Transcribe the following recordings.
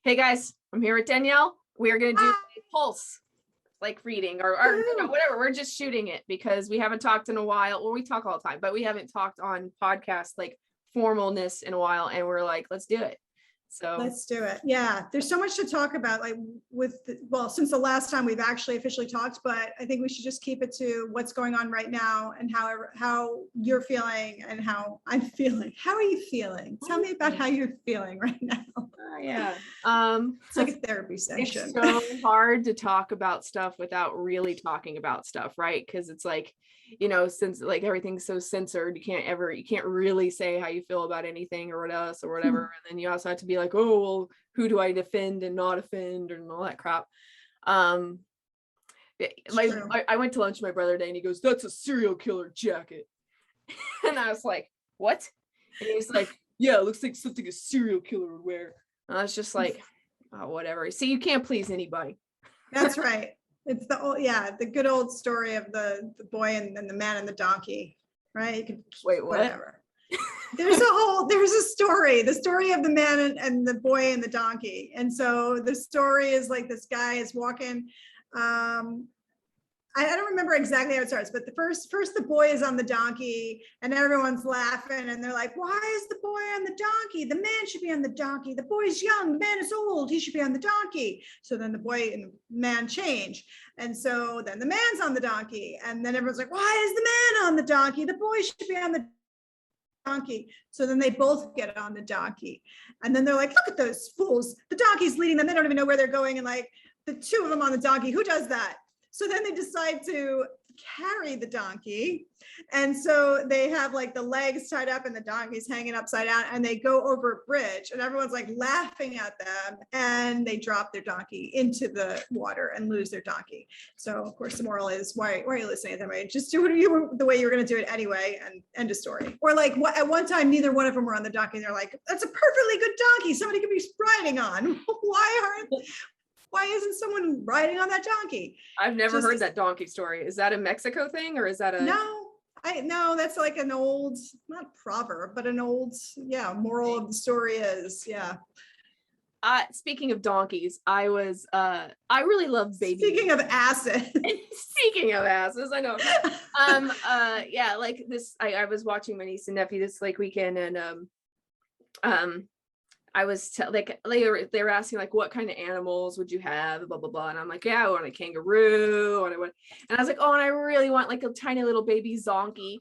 Hey guys, I'm here with Danielle. We are going to do a pulse, like reading or whatever. We're just shooting it because we haven't talked in a while. Well, we talk all the time, but we haven't talked on podcast like formalness in a while. And we're like, let's do it. So let's do it. Yeah, there's so much to talk about, like since the last time we've actually officially talked, but I think we should just keep it to what's going on right now and how you're feeling and how I'm feeling. How are you feeling? Tell me about how you're feeling right now. Yeah. It's like a therapy session. It's so hard to talk about stuff without really talking about stuff, right? Because it's like, since like everything's so censored, you can't really say how you feel about anything or what else or whatever. And then you also have to be like, oh, well, who do I defend and not offend and all that crap. I went to lunch with my brother today and he goes, "That's a serial killer jacket." And I was like, "What?" And he's like, "Yeah, it looks like something a serial killer would wear." And I was just like, oh, whatever. See, you can't please anybody. That's right. It's the good old story of the boy and the man and the donkey, right? You could wait, what? Whatever. There's a story, the story of the man and the boy and the donkey. And so the story is like this guy is walking. I don't remember exactly how it starts, but the first the boy is on the donkey and everyone's laughing and they're like, "Why is the boy on the donkey? The man should be on the donkey. The boy's young, the man is old, he should be on the donkey." So then the boy and the man change. And so then the man's on the donkey and then everyone's like, "Why is the man on the donkey? The boy should be on the donkey." So then they both get on the donkey. And then they're like, "Look at those fools. The donkey's leading them. They don't even know where they're going." And like the two of them on the donkey, who does that? So then they decide to carry the donkey. And so they have like the legs tied up and the donkey's hanging upside down and they go over a bridge and everyone's like laughing at them and they drop their donkey into the water and lose their donkey. So of course the moral is, why are you listening to them? Right? Just do it the way you're going to do it anyway and end of story. Or like at one time, neither one of them were on the donkey. And they're like, "That's a perfectly good donkey. Somebody could be riding on. Why isn't someone riding on that donkey?" I've never heard that donkey story. Is that a Mexico thing or is that a... No, that's like an old, not proverb, but an old, moral of the story is, Speaking of donkeys, I really love baby. Speaking of acid. Speaking of asses, I know. Like this, I was watching my niece and nephew this like weekend and I was they were asking like, what kind of animals would you have, blah blah blah, and I'm like, yeah, I want a kangaroo, and I was like, oh, and I really want like a tiny little baby zonkey,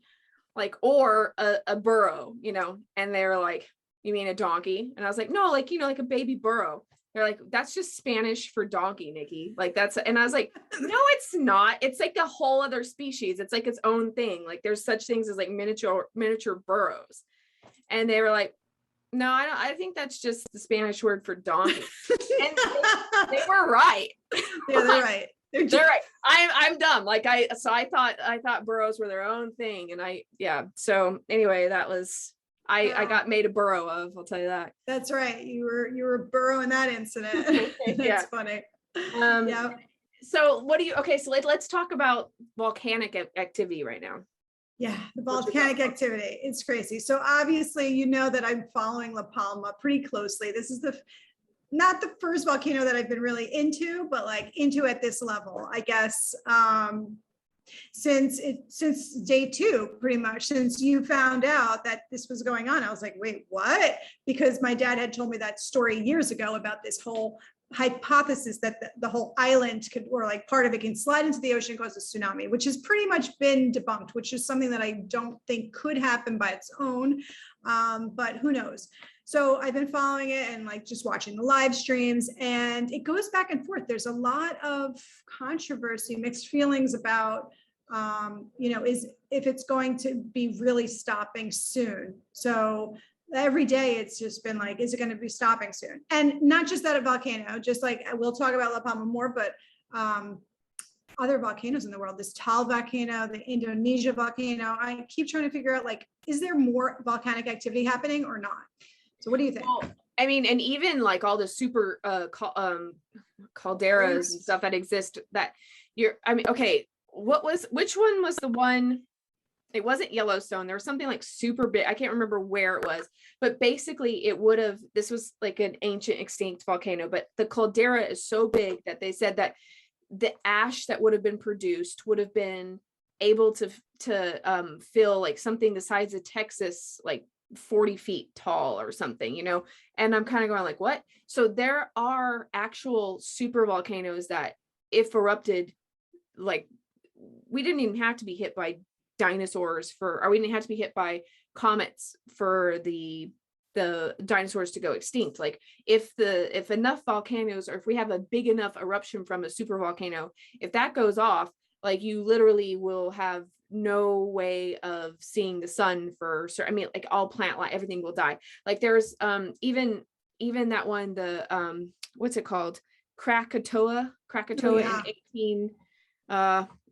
like, or a burro, and they were like, "You mean a donkey?" And I was like, "No, like, like a baby burro." They're like, "That's just Spanish for donkey, Nikki. Like that's," and I was like, "No, it's not. It's like a whole other species. It's like its own thing. Like there's such things as like miniature burros." And they were like, "No, I think that's just the Spanish word for donkey." And they were right. Yeah, they're right. They're right. I'm dumb. Like I thought burros were their own thing. And so anyway, that was I got made a burro of, I'll tell you that. That's right. You were a burro in that incident. That's funny. Yeah. So let's talk about volcanic activity right now. Yeah, the volcanic activity. It's crazy. So obviously, you know that I'm following La Palma pretty closely. This is not the first volcano that I've been really into, but like into at this level, I guess, since day 2, pretty much, since you found out that this was going on. I was like, wait, what? Because my dad had told me that story years ago about this whole hypothesis that the whole island could, or like part of it, can slide into the ocean and cause a tsunami, which has pretty much been debunked, which is something that I don't think could happen by its own, but who knows. So I've been following it and like just watching the live streams, and it goes back and forth. There's a lot of controversy, mixed feelings about is if it's going to be really stopping soon. So every day it's just been like, is it going to be stopping soon? And not just that volcano, just like we'll talk about La Palma more, but other volcanoes in the world, this Tal volcano, the Indonesia volcano. I keep trying to figure out, like, is there more volcanic activity happening or not? So what do you think? Well, I mean, and even like all the super calderas and stuff that exist, that which one was the one it wasn't Yellowstone. There was something like super big. I can't remember where it was, but basically it would have, this was like an ancient extinct volcano, but the caldera is so big that they said that the ash that would have been produced would have been able to fill like something the size of Texas, like 40 feet tall or something, you know? And I'm kind of going like, what? So there are actual super volcanoes that if erupted, like we didn't even have to be hit by dinosaurs or we didn't have to be hit by comets for the dinosaurs to go extinct. Like if enough volcanoes, or if we have a big enough eruption from a super volcano, if that goes off, like you literally will have no way of seeing the sun for certain. I mean, like all plant life, everything will die. Like there's even that one, the what's it called? Krakatoa in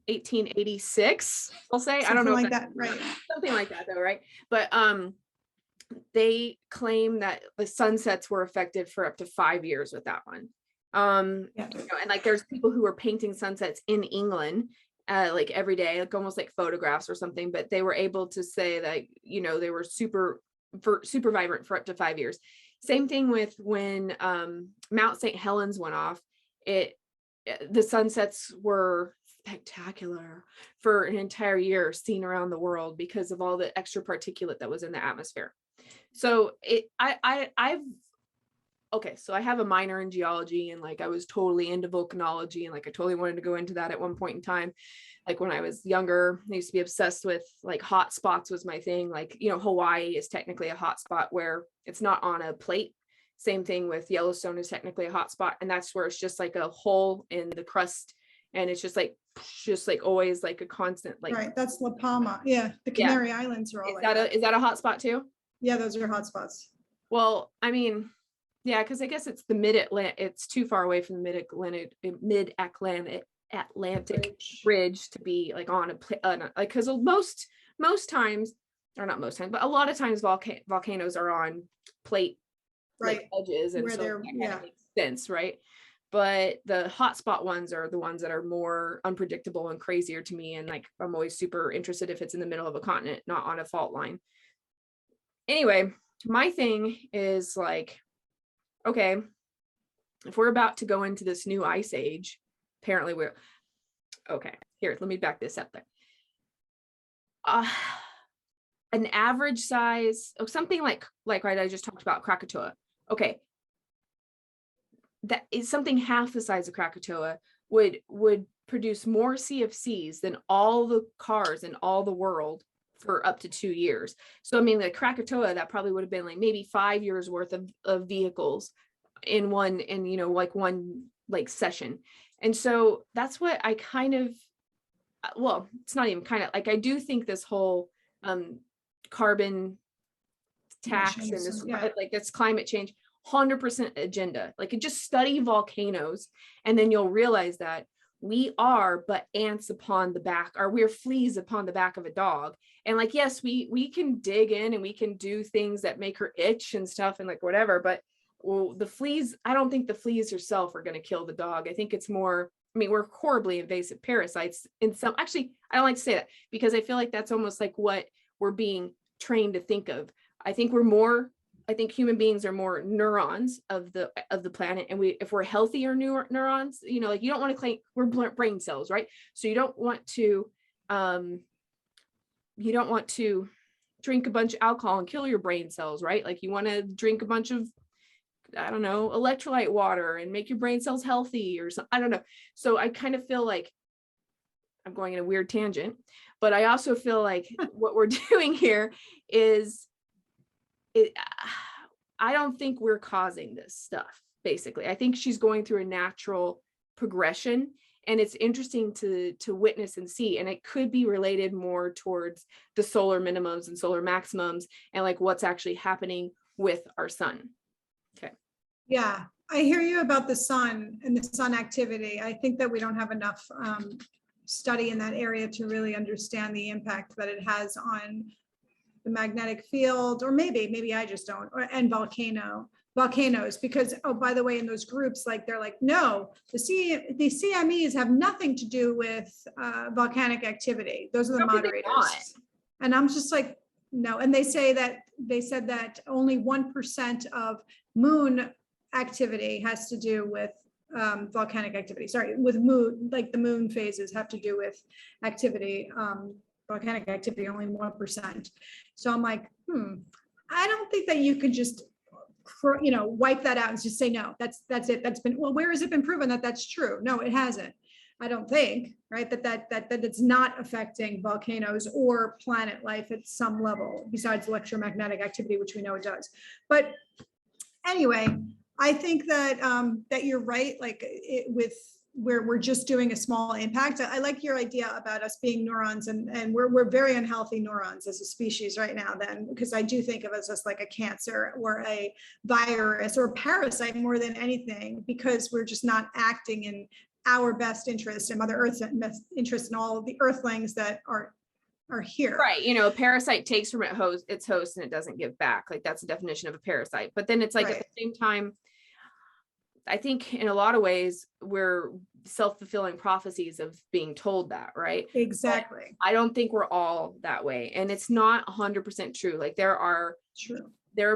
1886, I'll say. Something I don't know like that, right? Something like that though, right? But they claim that the sunsets were affected for up to 5 years with that one. Yeah. You know, and like there's people who are painting sunsets in England like every day, like almost like photographs or something, but they were able to say that, you know, they were super vibrant for up to 5 years. Same thing with when Mount St. Helens went off. The sunsets were spectacular for an entire year seen around the world because of all the extra particulate that was in the atmosphere. So so I have a minor in geology, and like I was totally into volcanology, and like I totally wanted to go into that at one point in time. Like when I was younger, I used to be obsessed with like hot spots was my thing. Like, you know, Hawaii is technically a hot spot where it's not on a plate. Same thing with Yellowstone is technically a hot spot, and that's where it's just like a hole in the crust, and it's just like always like a constant like. Right, that's La Palma. Yeah, the Canary Islands are all is that a hot spot too? Yeah, those are hot spots. Well, I mean, yeah, because I guess it's the mid-Atlantic. It's too far away from the mid-Atlantic ridge to be like on a like, because most times, or not most times, but a lot of times volcanoes are on plate like edges, and where so they're that kind of makes sense, right? But the hotspot ones are the ones that are more unpredictable and crazier to me, and like I'm always super interested if it's in the middle of a continent, not on a fault line. Anyway, my thing is like, okay, if we're about to go into this new ice age, apparently okay, here, let me back this up there. An average size of something like right, I just talked about Krakatoa. Okay, that is something half the size of Krakatoa would produce more CFCs than all the cars in all the world for up to 2 years. So I mean, the Krakatoa, that probably would have been like maybe 5 years worth of vehicles in one session. And so that's what I kind of, well, it's not even kind of like, I do think this whole carbon tax and this like this climate change 100% agenda. Like, just study volcanoes and then you'll realize that we are but ants upon the back, or we're fleas upon the back of a dog. And like, yes, we can dig in and we can do things that make her itch and stuff and like whatever, but the fleas, I don't think the fleas herself are going to kill the dog. I think it's more, I mean, we're horribly invasive parasites in some, actually, I don't like to say that because I feel like that's almost like what we're being trained to think of. I think human beings are more neurons of the planet, and if we're healthier neurons, you know, like you don't want to claim we're brain cells, right? So you don't want to drink a bunch of alcohol and kill your brain cells, right? Like you want to drink a bunch of, I don't know, electrolyte water and make your brain cells healthy or something. I don't know. So I kind of feel like I'm going in a weird tangent, but I also feel like what we're doing here is I don't think we're causing this stuff, basically. I think she's going through a natural progression, and it's interesting to witness and see. And it could be related more towards the solar minimums and solar maximums and like what's actually happening with our sun. Okay. Yeah, I hear you about the sun and the sun activity. I think that we don't have enough study in that area to really understand the impact that it has on the magnetic field, or maybe I just don't, and volcanoes, because, oh, by the way, in those groups, like they're like, no, the CMEs have nothing to do with volcanic activity. Those are the moderators. And I'm just like, no. And they said that only 1% of moon activity has to do with volcanic activity. Sorry, with moon, like the moon phases have to do with activity, volcanic activity, only 1%. So I'm like, I don't think that you could just, wipe that out and just say, no, that's it. That's been, well, where has it been proven that that's true? No, it hasn't. I don't think, right, that it's not affecting volcanoes or planet life at some level besides electromagnetic activity, which we know it does. But anyway, I think that that you're right, like with where we're just doing a small impact. I like your idea about us being neurons, and we're very unhealthy neurons as a species right now then, because I do think of us as like a cancer or a virus or a parasite more than anything, because we're just not acting in our best interest and Mother Earth's best interest in all of the earthlings that are here. Right. You know, a parasite takes from its host and it doesn't give back. Like that's the definition of a parasite. But then it's like at the same time, I think in a lot of ways we're self-fulfilling prophecies of being told that, right? Exactly. But I don't think we're all that way. And it's not 100% true. Like there are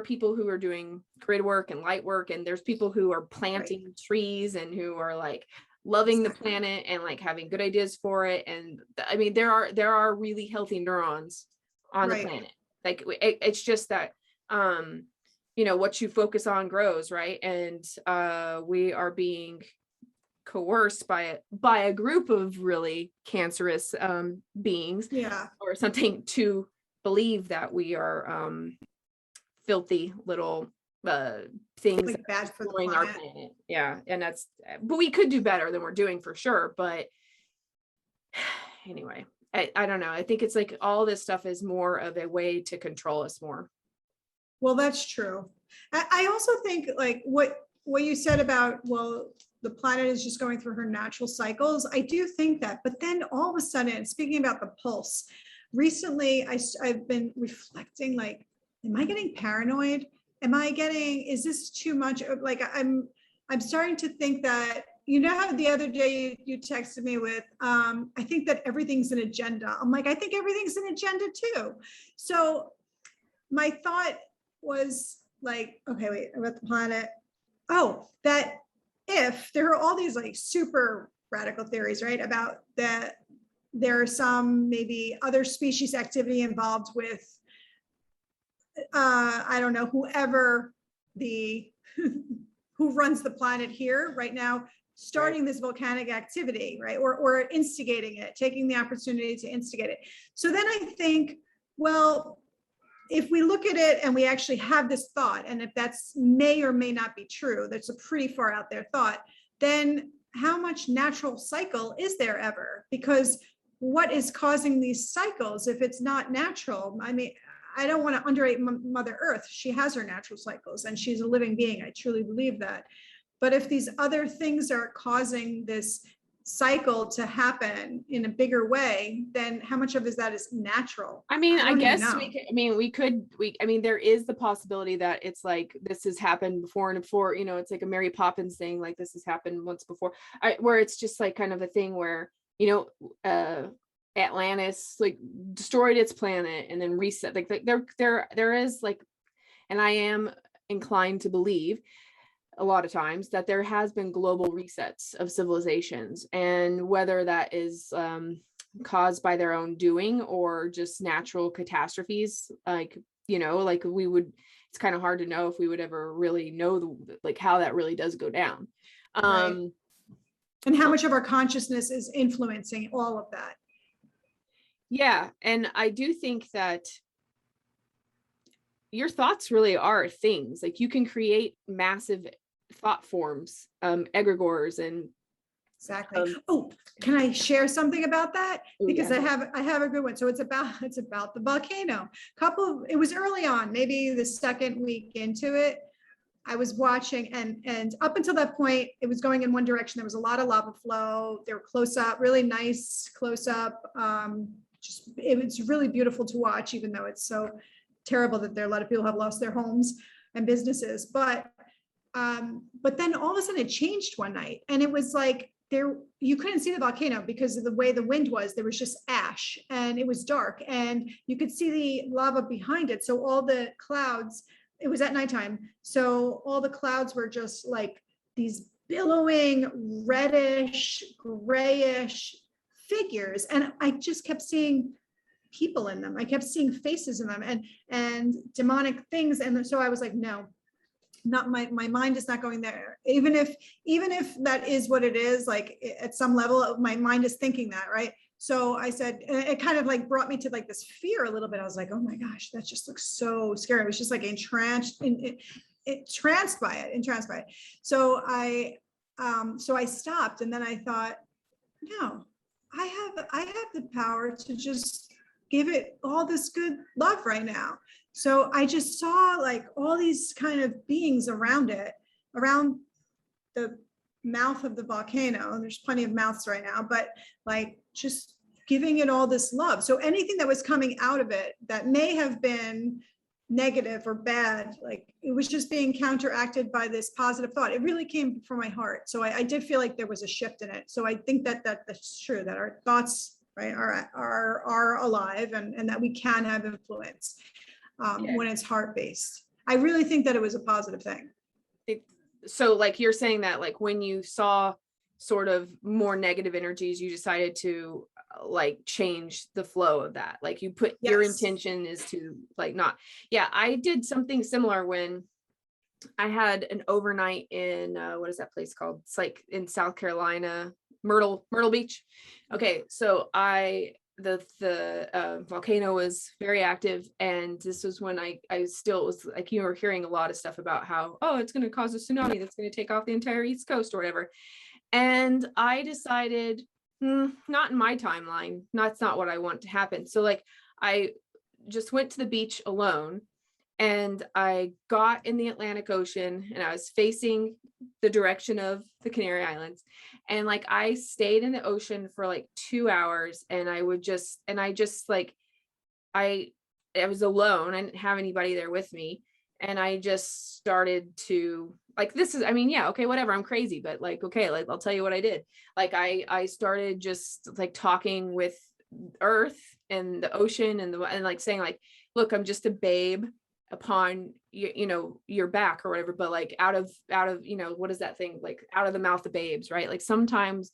people who are doing grid work and light work, and there's people who are planting trees and who are like loving the planet and like having good ideas for it. And I mean, there are really healthy neurons on the planet. Like it's just that, what you focus on grows, right? And we are being coerced by a group of really cancerous beings, or something, to believe that we are filthy little things like bad for our planet. And but we could do better than we're doing for sure. But anyway, I don't know. I think it's like all this stuff is more of a way to control us more. Well, that's true. I also think like what you said about, well, the planet is just going through her natural cycles. I do think that, but then all of a sudden, speaking about the pulse, recently I've been reflecting, like, am I getting paranoid? Is this too much? Like I'm starting to think that, how the other day you texted me with, I think that everything's an agenda. I'm like, I think everything's an agenda too. So my thought was like, okay, wait, about the planet. Oh, that if there are all these like super radical theories, right, about that there are some maybe other species activity involved with, I don't know, whoever who runs the planet here right now, starting this volcanic activity, right, or instigating it, taking the opportunity to instigate it. So then I think, well, if we look at it and we actually have this thought, and if that's may or may not be true, that's a pretty far out there thought, then how much natural cycle is there ever? Because what is causing these cycles if it's not natural? I mean, I don't want to underrate Mother Earth. She has her natural cycles and she's a living being. I truly believe that. But if these other things are causing this cycle to happen in a bigger way, then how much of that is natural? I mean, I guess there is the possibility that it's like this has happened before and before, it's like a Mary Poppins thing, like this has happened once before, where it's just like kind of a thing where, Atlantis like destroyed its planet and then reset. Like there is like, and I am inclined to believe a lot of times that there has been global resets of civilizations, and whether that is caused by their own doing or just natural catastrophes, like it's kind of hard to know if we would ever really know how that really does go down, and how much of our consciousness is influencing all of that. Yeah, and I do think that your thoughts really are things. Like you can create massive thought forms, egregores, and exactly. Can I share something about that? Because I have a good one. So it's about the volcano. It was early on, maybe the second week into it. I was watching, and up until that point, it was going in one direction. There was a lot of lava flow. They were close up, really nice close up. It's really beautiful to watch, even though it's so terrible that there are a lot of people have lost their homes and businesses. But then all of a sudden it changed one night, and it was like there, you couldn't see the volcano because of the way the wind was. There was just ash and it was dark and you could see the lava behind it. So all the clouds, it was at nighttime. So all the clouds were just like these billowing reddish, grayish figures. And I just kept seeing people in them. I kept seeing faces in them and demonic things. And so I was like, no, not my mind is not going there. Even if that is what it is, like at some level, my mind is thinking that, right? So I said, it kind of like brought me to like this fear a little bit. I was like, oh my gosh, that just looks so scary. I was just like entranced by it. So I stopped, and then I thought, no, I have the power to just give it all this good love right now. So I just saw like all these kind of beings around it, around the mouth of the volcano. And there's plenty of mouths right now, but like just giving it all this love. So anything that was coming out of it that may have been negative or bad, like it was just being counteracted by this positive thought. It really came from my heart. So I did feel like there was a shift in it. So I think that's true, that our thoughts, right, are alive, and that we can have influence when it's heart-based. I really think that it was a positive thing. So like you're saying that like when you saw sort of more negative energies, you decided to like change the flow of that. Like you put your intention is to like not. Yeah, I did something similar when I had an overnight in what is that place called? It's like in South Carolina, Myrtle Beach. Okay, so the volcano was very active, and this was when I still was like, you were hearing a lot of stuff about how, oh, it's going to cause a tsunami that's going to take off the entire East Coast or whatever. And I decided, not in my timeline, that's not what I want to happen. So like I just went to the beach alone, and I got in the Atlantic Ocean, and I was facing the direction of the Canary Islands. And like, I stayed in the ocean for like 2 hours, and I was alone. I didn't have anybody there with me. And I just started to like, okay, whatever, I'm crazy, but like, okay, like, I'll tell you what I did. Like I started just like talking with Earth and the ocean and like saying like, look, I'm just a babe upon your back or whatever, but like out of what is that thing, like out of the mouth of babes, right? Like sometimes.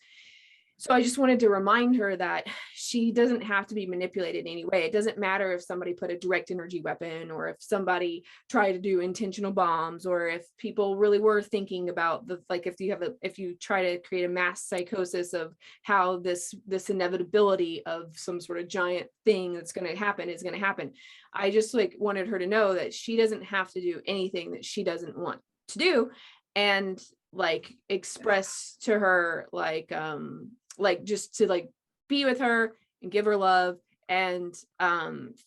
So I just wanted to remind her that she doesn't have to be manipulated in any way. It doesn't matter if somebody put a direct energy weapon, or if somebody tried to do intentional bombs, or if people really were thinking about if you try to create a mass psychosis of how this inevitability of some sort of giant thing that's going to happen is going to happen. I just like wanted her to know that she doesn't have to do anything that she doesn't want to do, and like express to her like just to like be with her and give her love and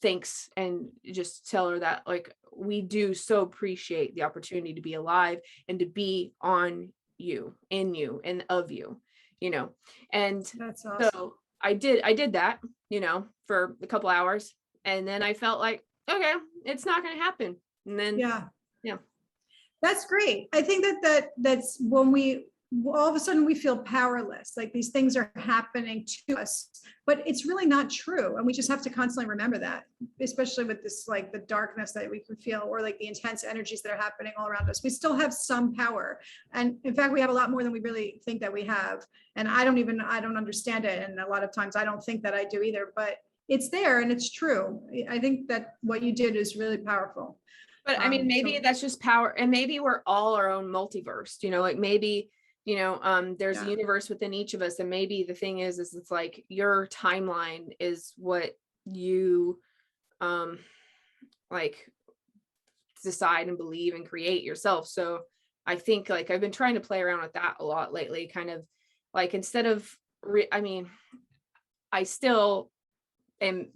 thanks, and just tell her that like we do so appreciate the opportunity to be alive and to be on you, in you, and of you, and that's awesome. So I did that, for a couple hours, and then I felt like, okay, it's not going to happen. And then yeah, that's great. I think that's when we all of a sudden we feel powerless, like these things are happening to us, but it's really not true. And we just have to constantly remember that, especially with this, like the darkness that we can feel, or like the intense energies that are happening all around us. We still have some power. And in fact, we have a lot more than we really think that we have. And I don't understand it. And a lot of times I don't think that I do either, but it's there and it's true. I think that what you did is really powerful. But I mean, maybe that's just power, and maybe we're all our own multiverse, like maybe there's a universe within each of us, and maybe the thing is it's like your timeline is what you like decide and believe and create yourself. So I think like I've been trying to play around with that a lot lately, kind of like instead of I still am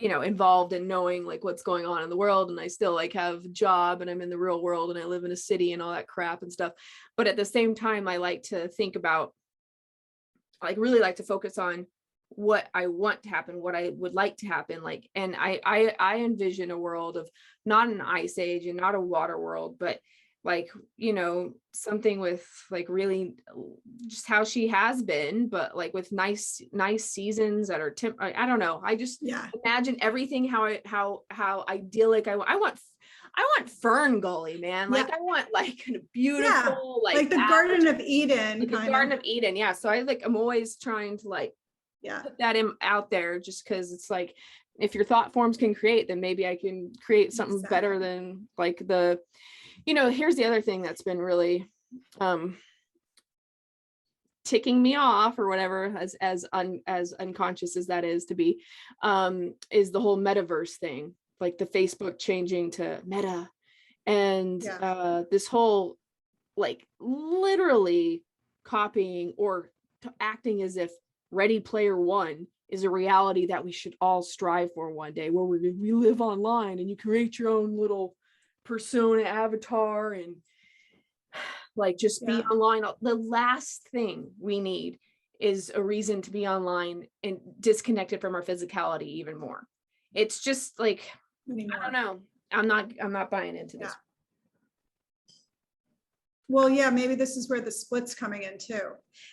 involved in knowing like what's going on in the world, and I still like have a job, and I'm in the real world, and I live in a city and all that crap and stuff. But at the same time, I like to think about, really like to focus on what I want to happen, what I would like to happen. Like, and I envision a world of not an ice age and not a water world, but like, you know, something with like really just how she has been, but like with nice seasons that are I don't know. I just imagine everything how idyllic I want Ferngully, man. Like I want like a beautiful like the Garden of Eden, like the Garden of Eden. Yeah. So I'm always trying to like put that out there, just because it's like, if your thought forms can create, then maybe I can create something better than like the, you know. Here's the other thing that's been really ticking me off, or whatever, as unconscious as that is to be, is the whole metaverse thing, like the Facebook changing to Meta, and this whole like literally copying or acting as if Ready Player One is a reality that we should all strive for one day, where we live online and you create your own little persona avatar and like just be online. The last thing we need is a reason to be online and disconnected from our physicality even more. It's just like, I don't know. I'm not buying into this. Well, yeah, maybe this is where the split's coming in too.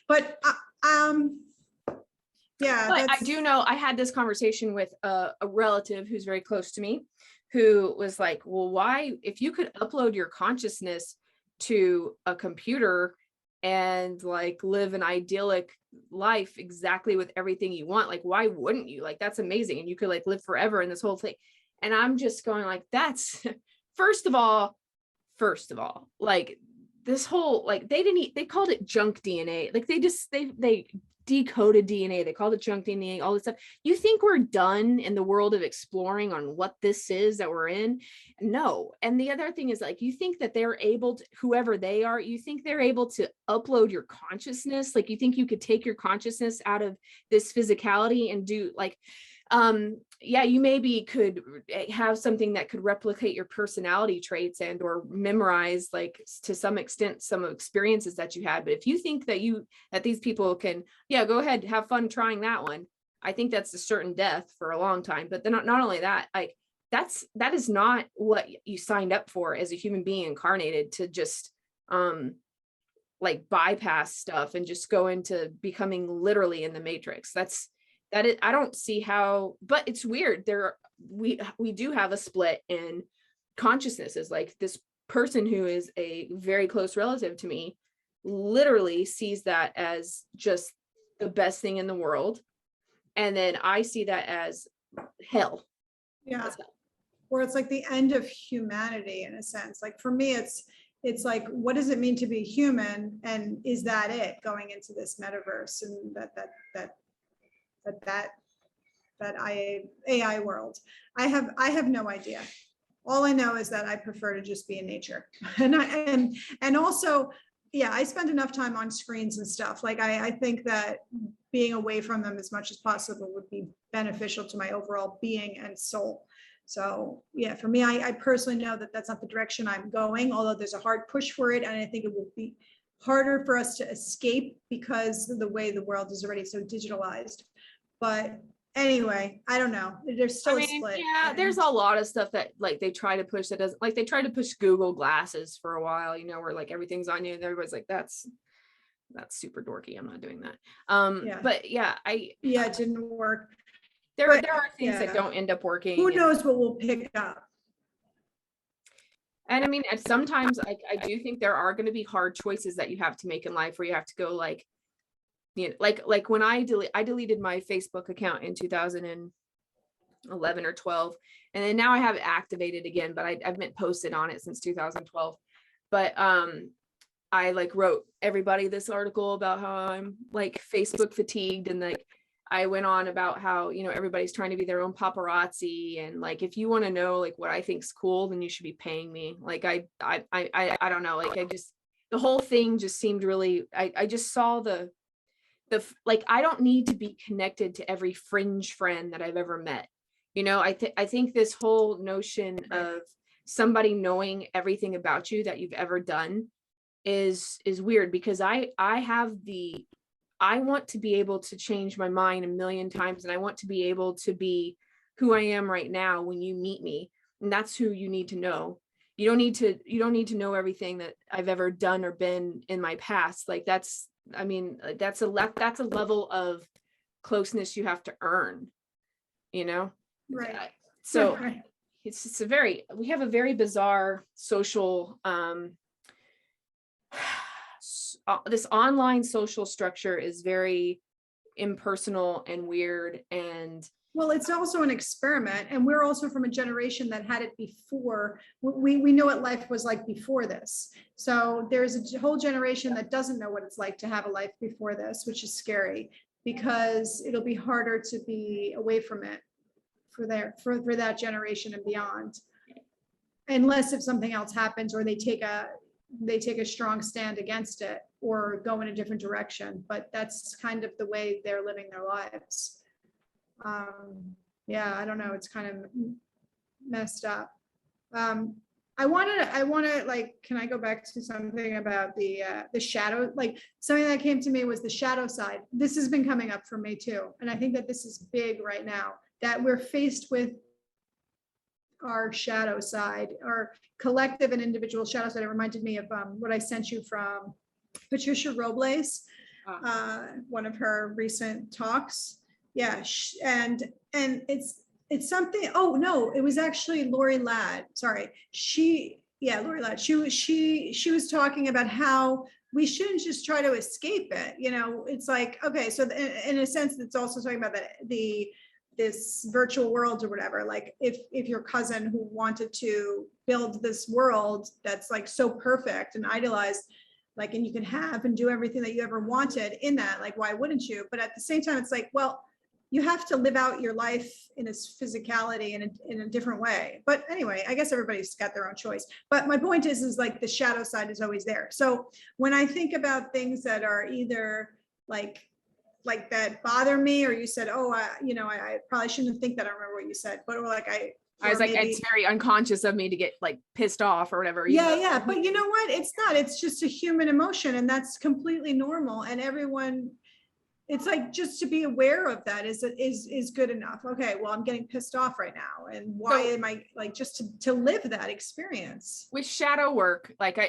But yeah, but I do know I had this conversation with a relative who's very close to me, who was like, well, why, if you could upload your consciousness to a computer and like live an idyllic life exactly with everything you want, like why wouldn't you? Like that's amazing, and you could like live forever in this whole thing. And I'm just going like, that's first of all, like this whole, like they called it junk DNA. Like they decoded DNA. They called it junk DNA, all this stuff. You think we're done in the world of exploring on what this is that we're in? No. And the other thing is, like, you think that they're able to, whoever they are, you think they're able to upload your consciousness? Like, you think you could take your consciousness out of this physicality and do like, yeah, you maybe could have something that could replicate your personality traits and or memorize, like to some extent, some experiences that you had. But if you think that these people can, go ahead, have fun trying that one, I think that's a certain death for a long time. But then not only that, like that is not what you signed up for as a human being incarnated, to just like bypass stuff and just go into becoming literally in the matrix. I don't see how, but it's weird. We do have a split in consciousnesses. Like this person who is a very close relative to me literally sees that as just the best thing in the world. And then I see that as hell. Yeah. Or it's like the end of humanity in a sense. Like for me, it's like, what does it mean to be human? And is that it going into this metaverse and that AI world? I have no idea. All I know is that I prefer to just be in nature. And also, yeah, I spend enough time on screens and stuff. Like I think that being away from them as much as possible would be beneficial to my overall being and soul. So yeah, for me, I personally know that that's not the direction I'm going, although there's a hard push for it. And I think it will be harder for us to escape because of the way the world is already so digitalized. But anyway, I don't know. There's still a split. Yeah, there's a lot of stuff that like they try to push that doesn't, like they tried to push Google Glasses for a while, where like everything's on you and everybody's like, that's super dorky. I'm not doing that. But yeah, it didn't work. There are things that don't end up working. Who knows what we'll pick up? And I mean, sometimes I do think there are going to be hard choices that you have to make in life, where you have to go like, like when I deleted my Facebook account in 2011 or 12, and then now I have it activated again, but I've been posted on it since 2012. But I like wrote everybody this article about how I'm like Facebook fatigued, and like I went on about how, everybody's trying to be their own paparazzi, and like if you want to know like what I think's cool, then you should be paying me. Like I don't know, like the whole thing just seemed really, I just saw the like, I don't need to be connected to every fringe friend that I've ever met. I think this whole notion of somebody knowing everything about you that you've ever done is weird, because I want to be able to change my mind a million times, and I want to be able to be who I am right now when you meet me, and that's who you need to know. you don't need to know everything that I've ever done or been in my past. Like that's a level of closeness you have to earn, Right. So Right. it's just we have a very bizarre social this online social structure is very impersonal and weird, and well, it's also an experiment, and we're also from a generation that had it before. We know what life was like before this. So there's a whole generation that doesn't know what it's like to have a life before this, which is scary because it'll be harder to be away from it for that generation and beyond, unless if something else happens or they take a strong stand against it or go in a different direction. But that's kind of the way they're living their lives. Yeah, I don't know. It's kind of messed up. I want to like, can I go back to something about the shadow? Like something that came to me was the shadow side. This has been coming up for me too. And I think that this is big right now, that we're faced with our shadow side, our collective and individual shadow side. It reminded me of what I sent you from Patricia Robles, one of her recent talks. Yeah, and it's something. Oh no, it was actually Lori Ladd. Sorry, Lori Ladd. She was talking about how we shouldn't just try to escape it. It's like, okay, so in a sense, it's also talking about this virtual world or whatever. Like if your cousin who wanted to build this world that's like so perfect and idealized, like, and you can have and do everything that you ever wanted in that, like, why wouldn't you? But at the same time, it's like, well, you have to live out your life in its physicality in a different way. But anyway, I guess everybody's got their own choice. But my point is like the shadow side is always there. So when I think about things that are either like that bother me, or you said, oh, I probably shouldn't think that. I don't remember what you said, but like I was like, maybe, it's very unconscious of me to get like pissed off or whatever. Yeah. But you know what? It's not. It's just a human emotion, and that's completely normal. And everyone, it's like, just to be aware of that is good enough. Okay, well, I'm getting pissed off right now, and why am I like, just to live that experience with shadow work? Like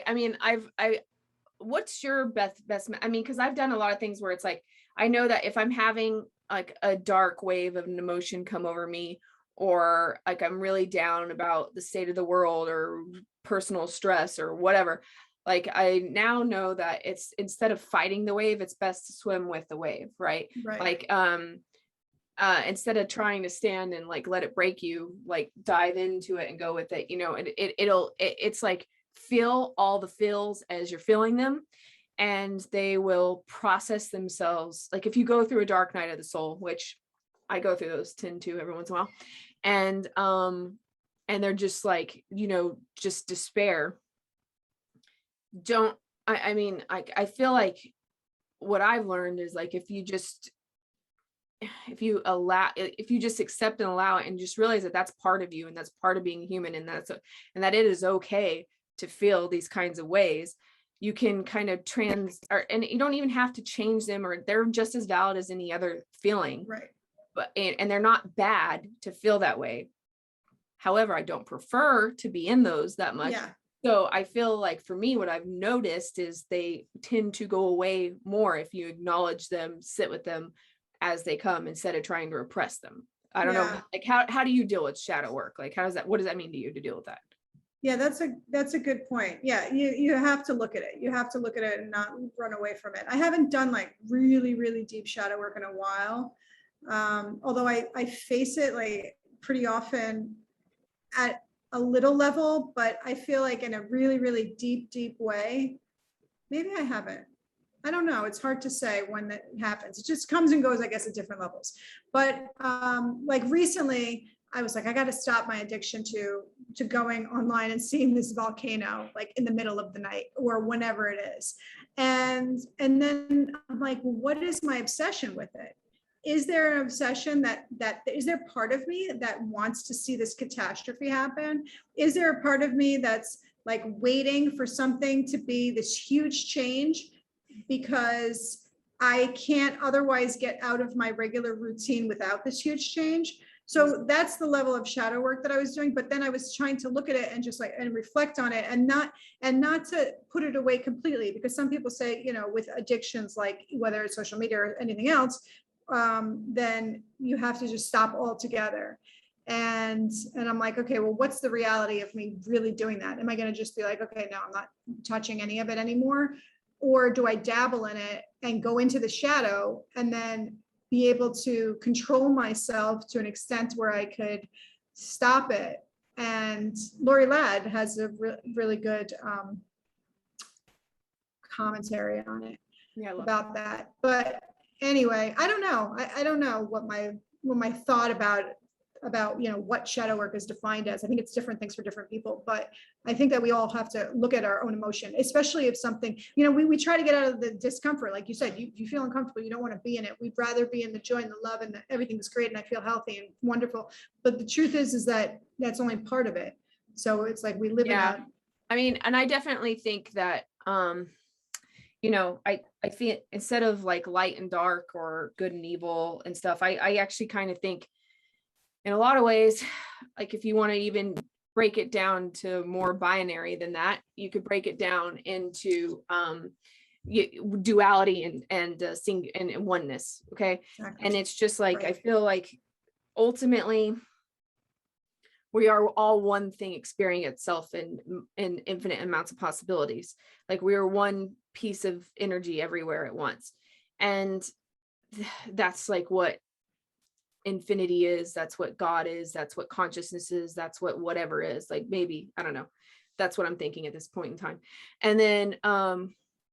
what's your best? I mean, because I've done a lot of things where it's like, I know that if I'm having like a dark wave of an emotion come over me, or like I'm really down about the state of the world or personal stress or whatever, like I now know that it's, instead of fighting the wave, it's best to swim with the wave, right? Like instead of trying to stand and like let it break you, like dive into it and go with it, and it's like, feel all the feels as you're feeling them, and they will process themselves. Like if you go through a dark night of the soul, which I go through those, tend to every once in a while, and they're just like, just despair. I feel like what I've learned is like, if you just accept and allow it, and just realize that that's part of you, and that's part of being human, and that it is okay to feel these kinds of ways, you can kind of and you don't even have to change them, or they're just as valid as any other feeling. Right. But and they're not bad to feel that way. However, I don't prefer to be in those that much. Yeah. So I feel like for me, what I've noticed is they tend to go away more if you acknowledge them, sit with them as they come, instead of trying to repress them. I don't know. Like how do you deal with shadow work? Like what does that mean to you to deal with that? Yeah, that's a good point. Yeah, you have to look at it. You have to look at it and not run away from it. I haven't done like really, really deep shadow work in a while. Although I face it like pretty often at a little level, but I feel like in a really, really deep way, maybe I haven't. I don't know. It's hard to say when that happens. It just comes and goes, I guess, at different levels. But like recently, I was like, I got to stop my addiction to going online and seeing this volcano like in the middle of the night or whenever it is. And then I'm like, well, what is my obsession with it? Is there an obsession that is there part of me that wants to see this catastrophe happen? Is there a part of me that's like waiting for something to be this huge change because I can't otherwise get out of my regular routine without this huge change? So that's the level of shadow work that I was doing. But then I was trying to look at it and just like, and reflect on it, and not to put it away completely, because some people say, you know, with addictions, like whether it's social media or anything else, then you have to just stop altogether. And I'm like, okay, well, what's the reality of me really doing that? Am I going to just be like, okay, no, I'm not touching any of it anymore? Or do I dabble in it and go into the shadow and then be able to control myself to an extent where I could stop it? And Lori Ladd has a really good commentary on it, about that. But anyway, I don't know. I don't know what my thought about, you know, what shadow work is defined as. I think it's different things for different people, but I think that we all have to look at our own emotion, especially if something, you know, we try to get out of the discomfort. Like you said, you feel uncomfortable, you don't want to be in it. We'd rather be in the joy and the love, and everything's great and I feel healthy and wonderful. But the truth is that that's only part of it. So it's like we live in a, I mean, and I definitely think that you know, I feel instead of like light and dark or good and evil and stuff, I actually kind of think in a lot of ways, like if you want to even break it down to more binary than that, you could break it down into duality and oneness. Okay. exactly. And it's just like, Right. I feel like ultimately we are all one thing experiencing itself in infinite amounts of possibilities. Like we are one piece of energy everywhere at once. And that's like what infinity is. That's what God is. That's what consciousness is. That's what whatever is. Like maybe, I don't know. That's what I'm thinking at this point in time. And then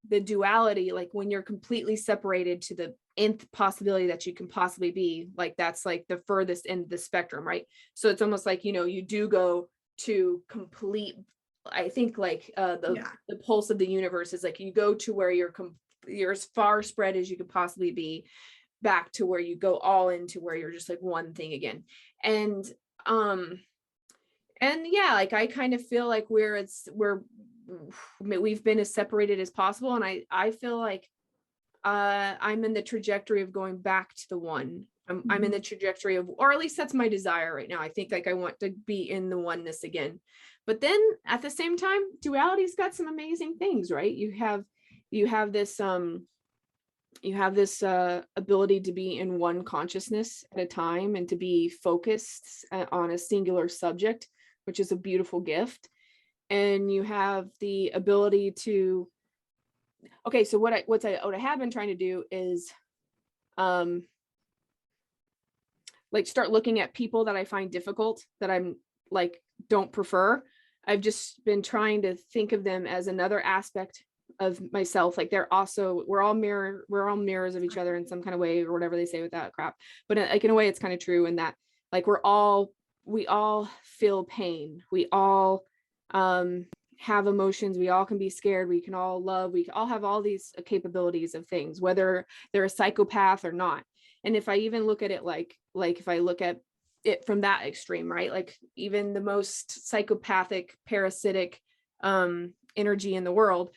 the duality, like when you're completely separated to the nth possibility that you can possibly be, like that's like the furthest end of the spectrum, right? So it's almost like, you know, you do go to complete, I think like the pulse of the universe is like you go to where you're as far spread as you could possibly be, back to where you go all into where you're just like one thing again. And yeah, like I kind of feel like we've been as separated as possible. And I feel like I'm in the trajectory of going back to the one. I'm in the trajectory of, or at least that's my desire right now. I think like I want to be in the oneness again. But then at the same time, duality's got some amazing things, right? You have this ability to be in one consciousness at a time and to be focused on a singular subject, which is a beautiful gift. And you have the ability to, okay, so what I have been trying to do is like start looking at people that I find difficult, that I'm like don't prefer. I've just been trying to think of them as another aspect of myself. Like we're all mirrors of each other in some kind of way, or whatever they say with that crap. But like in a way it's kind of true, in that like we all feel pain, we all have emotions, we all can be scared, we can all love, we all have all these capabilities of things, whether they're a psychopath or not. And if I even look at it like if I look at it from that extreme, right, like even the most psychopathic parasitic energy in the world,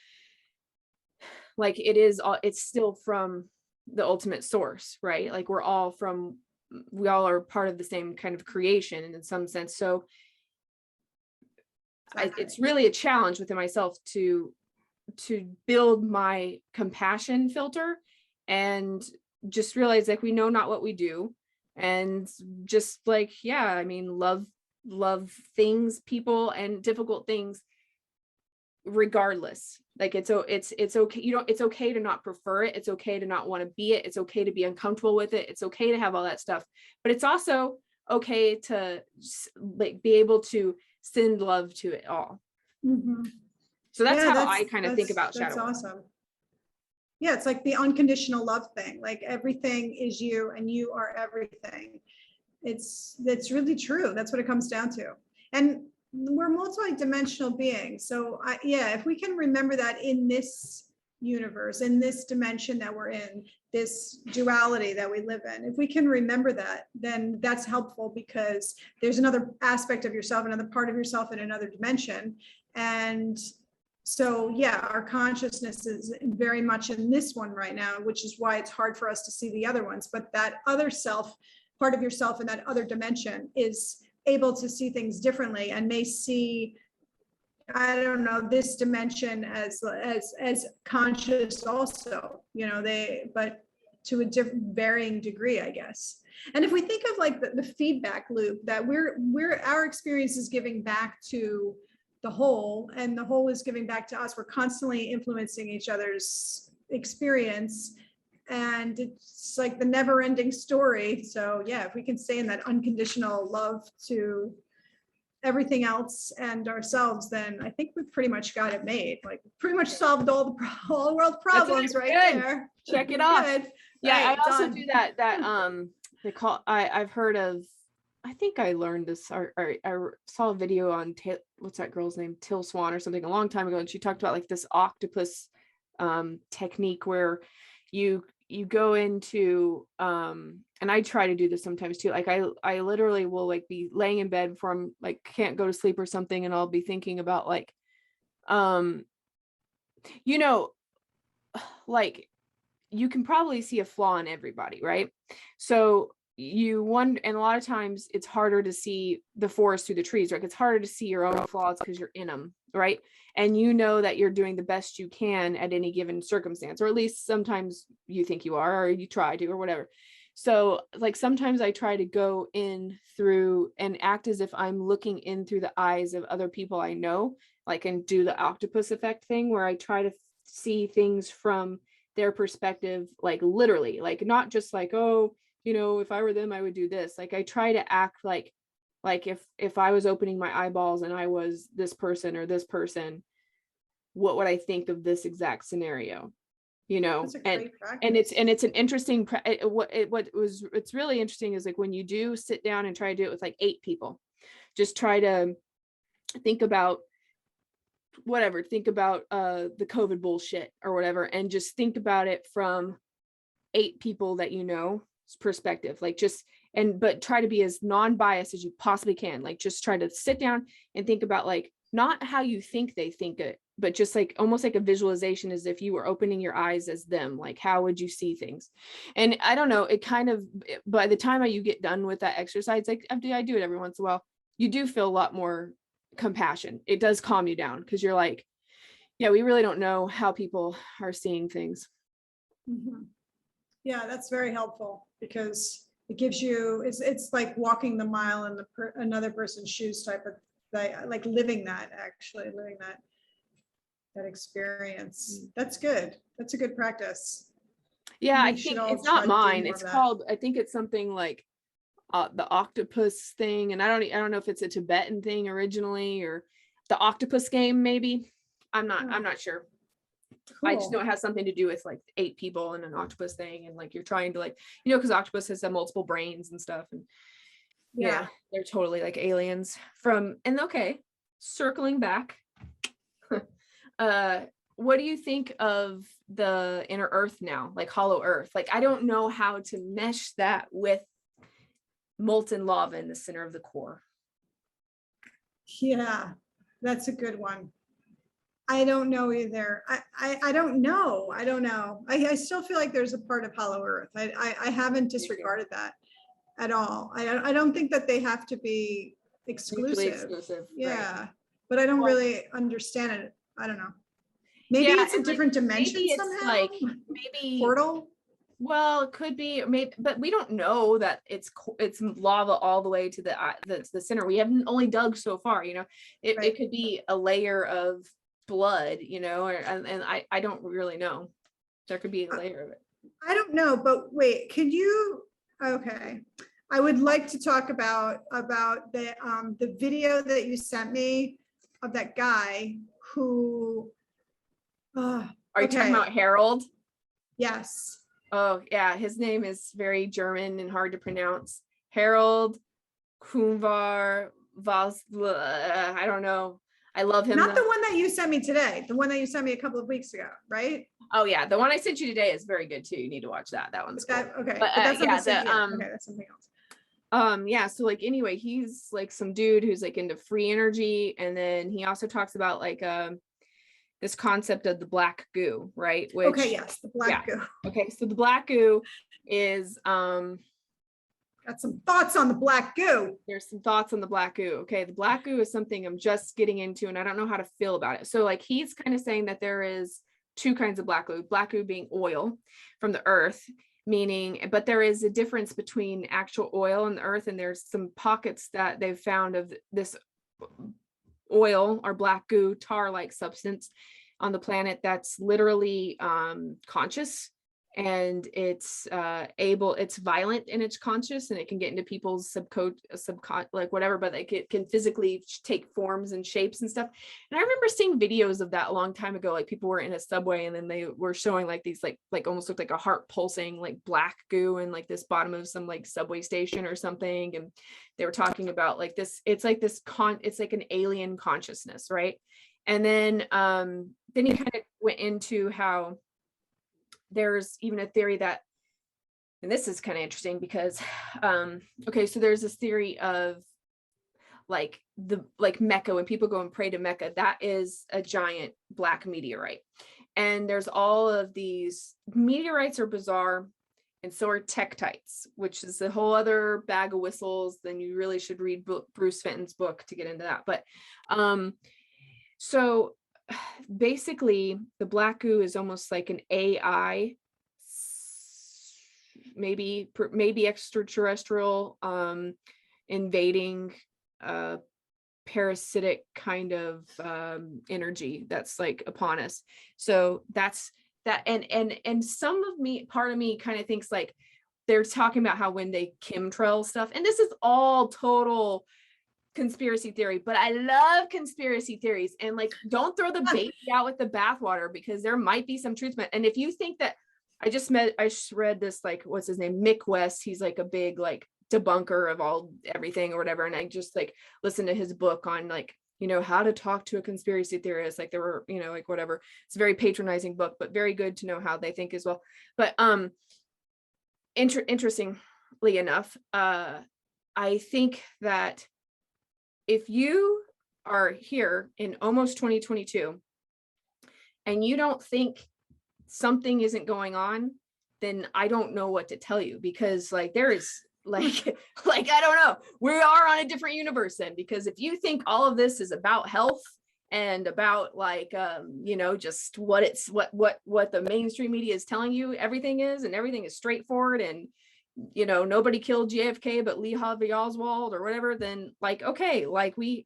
like it's still from the ultimate source, right? Like we all are part of the same kind of creation in some sense. So it's really a challenge within myself to build my compassion filter and just realize like we know not what we do, and just like, yeah, I mean, love things, people, and difficult things regardless. Like it's okay, it's okay to not prefer it, it's okay to not want to be it, it's okay to be uncomfortable with it, it's okay to have all that stuff, but it's also okay to like be able to send love to it all. So that's how I kind of think about shadow work. That's awesome. Yeah, it's like the unconditional love thing. Like everything is you and you are everything. That's really true. That's what it comes down to. And we're multi-dimensional beings. So if we can remember that in this universe, in this dimension that we're in, this duality that we live in, if we can remember that, then that's helpful, because there's another aspect of yourself, another part of yourself in another dimension. And so, yeah, our consciousness is very much in this one right now, which is why it's hard for us to see the other ones. But that other self part of yourself in that other dimension is able to see things differently and may see, I don't know, this dimension as conscious also, you know, but to a different varying degree, I guess. And if we think of like the feedback loop that our experience is giving back to the whole, and the whole is giving back to us, we're constantly influencing each other's experience, and it's like the never-ending story. So yeah, if we can stay in that unconditional love to everything else and ourselves, then I think we've pretty much got it made. Like pretty much solved all the world problems right there. Check it off. Good. Yeah, Right, I also done. do that they call, I've heard of, I think I learned this, or I saw a video on what's that girl's name, Till Swan or something, a long time ago, and she talked about like this octopus technique where you go into and I try to do this sometimes too, like I literally will like be laying in bed before I'm like can't go to sleep or something, and I'll be thinking about like you know, like you can probably see a flaw in everybody, right? So you wonder, and a lot of times it's harder to see the forest through the trees, right? It's harder to see your own flaws because you're in them, right? And you know that you're doing the best you can at any given circumstance, or at least sometimes you think you are, or you try to, or whatever. So like sometimes I try to go in through and act as if I'm looking in through the eyes of other people I know, like, and do the octopus effect thing where I try to see things from their perspective, like literally, like not just like, oh, you know, if I were them, I would do this. Like I try to act like if I was opening my eyeballs and I was this person or this person, what would I think of this exact scenario? You know, That's a great practice. and it's an interesting what's really interesting is like when you do sit down and try to do it with like 8 people, just try to think about the COVID bullshit or whatever, and just think about it from 8 people that you know perspective, like just, but try to be as non-biased as you possibly can. Like just try to sit down and think about like not how you think they think it, but just like almost like a visualization as if you were opening your eyes as them. Like how would you see things? And I don't know, it kind of, by the time you get done with that exercise, like I do it every once in a while, you do feel a lot more compassion. It does calm you down because you're like, yeah, we really don't know how people are seeing things. Mm-hmm. Yeah, that's very helpful because it gives you, it's like walking the mile in another person's shoes type of thing, like living that experience. That's good. That's a good practice. Yeah, I think it's not mine. It's called, I think it's something like the octopus thing, and I don't know if it's a Tibetan thing originally or the octopus game maybe. I'm not sure. Cool. I just know it has something to do with like 8 people and an octopus thing, and like you're trying to like, you know, because octopus has multiple brains and stuff, and yeah, they're totally like aliens from. And okay, circling back, what do you think of the inner earth now, like hollow earth? Like I don't know how to mesh that with molten lava in the center of the core. Yeah, that's a good one. I don't know either. I don't know. I still feel like there's a part of hollow earth. I haven't disregarded that at all. I don't think that they have to be exclusive. Yeah, right. But I don't really understand it. I don't know. Maybe it's a different dimension somehow. Like maybe portal. Well, it could be, maybe, but we don't know that it's lava all the way to the center. We haven't only dug so far, you know. It could be a layer of blood, you know, and I don't really know. There could be a layer of it. I don't know, but wait, could you? Okay, I would like to talk about the video that you sent me of that guy who. Are you talking about Harold? Yes. Oh yeah, his name is very German and hard to pronounce. Harold Kumvar Vas. I don't know. I love him. Not the one that you sent me today. The one that you sent me a couple of weeks ago, right? Oh yeah, the one I sent you today is very good too. You need to watch that. That one's cool. Okay, but that's not the same. Okay, that's something else. Yeah, so like anyway, he's like some dude who's like into free energy, and then he also talks about like this concept of the black goo, right? Which, okay, yes, the black goo. Okay, so the black goo is got some thoughts on the black goo. There's some thoughts on the black goo. Okay, the black goo is something I'm just getting into, and I don't know how to feel about it. So like he's kind of saying that there is two kinds of black goo being oil from the earth, meaning, but there is a difference between actual oil and the earth, and there's some pockets that they've found of this oil or black goo, tar-like substance on the planet that's literally conscious, and it's it's violent in its conscious, and it can get into people's like whatever, but like it can physically take forms and shapes and stuff. And I remember seeing videos of that a long time ago, like people were in a subway and then they were showing like these like almost looked like a heart pulsing like black goo in like this bottom of some like subway station or something, and they were talking about like this, it's like this it's like an alien consciousness, right? And then he kind of went into how there's even a theory that, and this is kind of interesting because okay, so there's this theory of like Mecca, when people go and pray to Mecca, that is a giant black meteorite. And there's all of these meteorites are bizarre, and so are tektites, which is a whole other bag of whistles. Then you really should read Bruce Fenton's book to get into that. But so basically the black goo is almost like an AI, maybe extraterrestrial invading parasitic kind of energy that's like upon us. So that's that. And part of me kind of thinks like they're talking about how when they chemtrail stuff, and this is all total conspiracy theory, but I love conspiracy theories, and like don't throw the baby out with the bathwater, because there might be some truth. And if you think that, I read this, like, what's his name, Mick West, he's like a big like debunker of everything or whatever, and I just like listened to his book on like, you know, how to talk to a conspiracy theorist, like there were, you know, like whatever. It's a very patronizing book, but very good to know how they think as well. But interestingly enough, I think that if you are here in almost 2022 and you don't think something isn't going on, then I don't know what to tell you, because like there is like I don't know, we are on a different universe then, because if you think all of this is about health and about like you know, just what the mainstream media is telling you everything is, and everything is straightforward, and you know, nobody killed JFK but Lee Harvey Oswald or whatever, then like, okay, like we're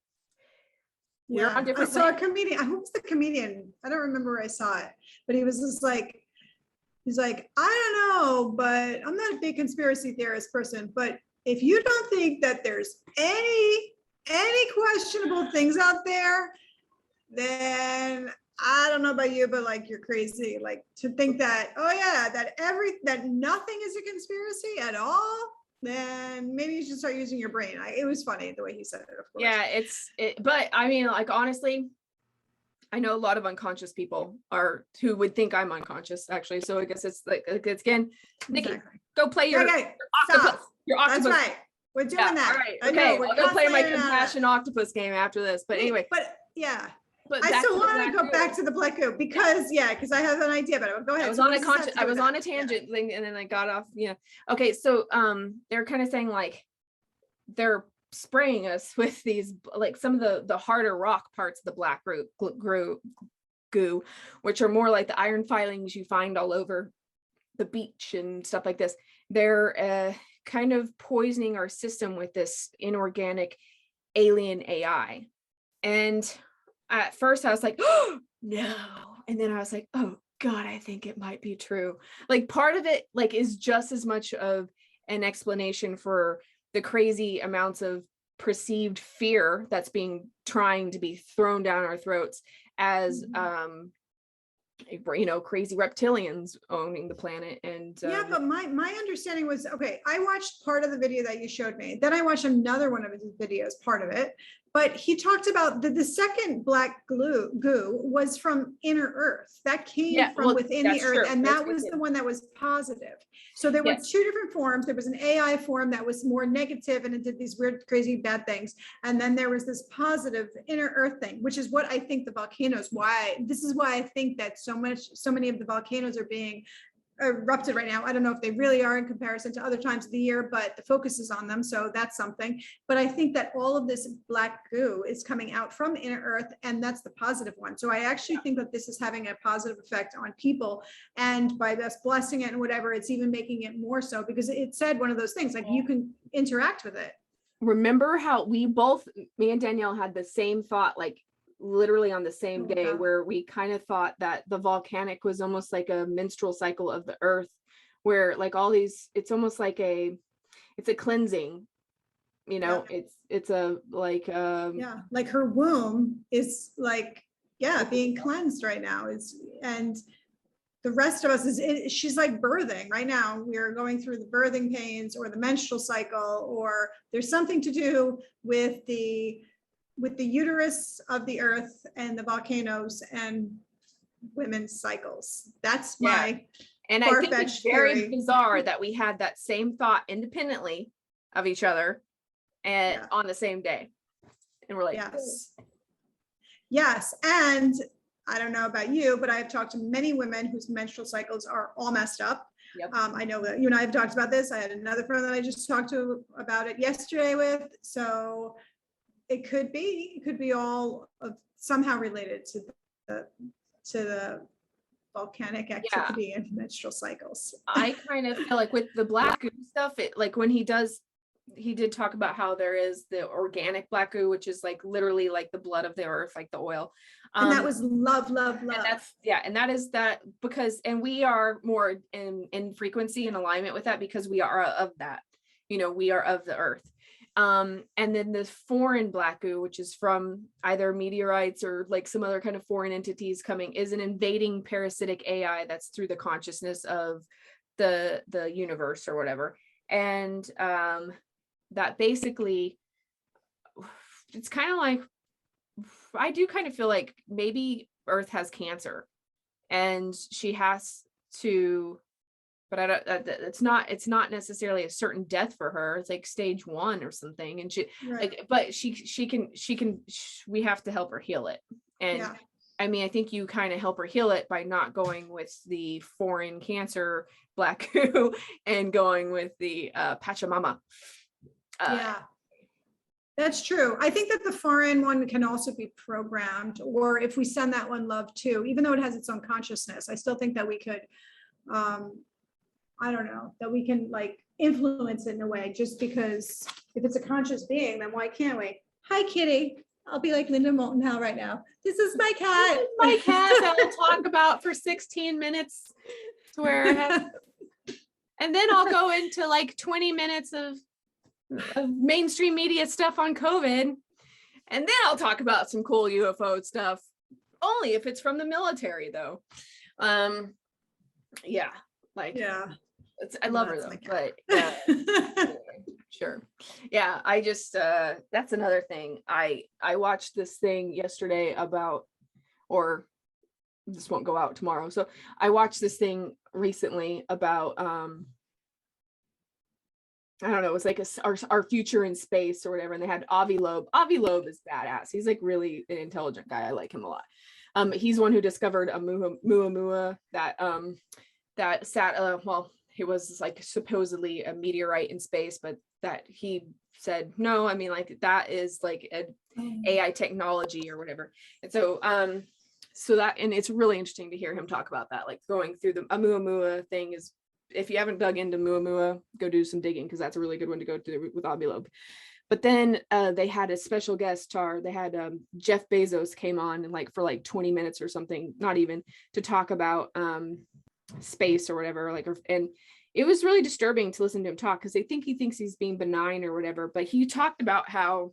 on different. I saw a comedian, who was the comedian? I don't remember where I saw it, but he was just like, he's like, I don't know, but I'm not a big conspiracy theorist person, but if you don't think that there's any questionable things out there, then I don't know about you, but like you're crazy. Like to think that, oh yeah, that nothing is a conspiracy at all, then maybe you should start using your brain. It was funny the way he said it, of course. Yeah, but I mean, like honestly, I know a lot of unconscious people who would think I'm unconscious, actually. So I guess it's like it's again, Nikki, exactly. go play your octopus. Your octopus. That's right. We're doing that. All right. Okay. I'll go play my compassion octopus game after this. But anyway. But yeah. But I still want to go back to the black goo because I have an idea, but go ahead. I was on a tangent thing, and then I got off. Yeah. Okay. So they're kind of saying like they're spraying us with these, like some of the harder rock parts of the black goo, which are more like the iron filings you find all over the beach and stuff like this. They're kind of poisoning our system with this inorganic alien AI. And at first I was like, oh no. And then I was like, oh God, I think it might be true. Like part of it like is just as much of an explanation for the crazy amounts of perceived fear that's trying to be thrown down our throats as you know, crazy reptilians owning the planet. And yeah, but my understanding was, okay, I watched part of the video that you showed me, then I watched another one of his videos, part of it, but he talked about the second black goo was from inner earth, that came from within the earth, and that was the one that was positive. So there were two different forms. There was an AI form that was more negative and it did these weird, crazy, bad things. And then there was this positive inner earth thing, which is what I think the volcanoes, this is why I think that so many of the volcanoes are being erupted right now. I don't know if they really are in comparison to other times of the year, but the focus is on them. So that's something. But I think that all of this black goo is coming out from inner Earth, and that's the positive one. So I actually think that this is having a positive effect on people. And by us blessing it and whatever, it's even making it more so, because it said one of those things, like you can interact with it. Remember how me and Danielle had the same thought, like literally on the same day, where we kind of thought that the volcanic was almost like a menstrual cycle of the earth, where like all these, it's almost like it's a cleansing, it's a like like her womb is like being cleansed right now. And the rest of us she's like birthing right now. We're going through the birthing pains or the menstrual cycle, or there's something to do with the uterus of the earth and the volcanoes and women's cycles. That's my and I think it's very bizarre that we had that same thought independently of each other and on the same day. And we're like, yes. And I don't know about you, but I've talked to many women whose menstrual cycles are all messed up. Yep. I know that you and I have talked about this. I had another friend that I just talked to about it yesterday with. So it could be all somehow related to the volcanic activity and menstrual cycles. I kind of feel like with the black goo stuff, it like when he did talk about how there is the organic black goo, which is like literally like the blood of the earth, like the oil. And that was love. And that is that because, and we are more in frequency and alignment with that because we are of that, we are of the earth. And then the foreign black goo, which is from either meteorites or like some other kind of foreign entities coming, is an invading parasitic AI that's through the consciousness of the universe or whatever. And that basically, it's kind of like, I do kind of feel like maybe Earth has cancer and she has to, but I don't, it's not necessarily a certain death for her. It's like stage 1 or something. And she but she can, we have to help her heal it. And I mean, I think you kind of help her heal it by not going with the foreign cancer black goo and going with the Pachamama. That's true. I think that the foreign one can also be programmed, or if we send that one love too, even though it has its own consciousness, I still think that we could, I don't know, that we can like influence it in a way, just because if it's a conscious being, then why can't we? Hi, kitty. I'll be like Linda Moulton Howe right now. This is my cat. This is my cat that I'll talk about for 16 minutes. And then I'll go into like 20 minutes of mainstream media stuff on COVID, and then I'll talk about some cool UFO stuff, only if it's from the military though. I love her though, but sure. I just that's another thing. I watched this thing yesterday about, or this won't go out tomorrow, so I watched this thing recently about I don't know, it was like our future in space or whatever. And they had Avi Loeb. Avi Loeb is badass. He's like really an intelligent guy. I like him a lot. He's one who discovered a Muamua that sat, it was like supposedly a meteorite in space, but that he said, no, I mean, like that is like an AI technology or whatever. And so, and it's really interesting to hear him talk about that, like going through the Muamua thing is, if you haven't dug into Muamua, go do some digging because that's a really good one to go to with Avi Loeb. But then they had a special guest star. They had Jeff Bezos came on and like for like 20 minutes or something, not even, to talk about space or whatever. And it was really disturbing to listen to him talk because he thinks he's being benign or whatever. But he talked about how,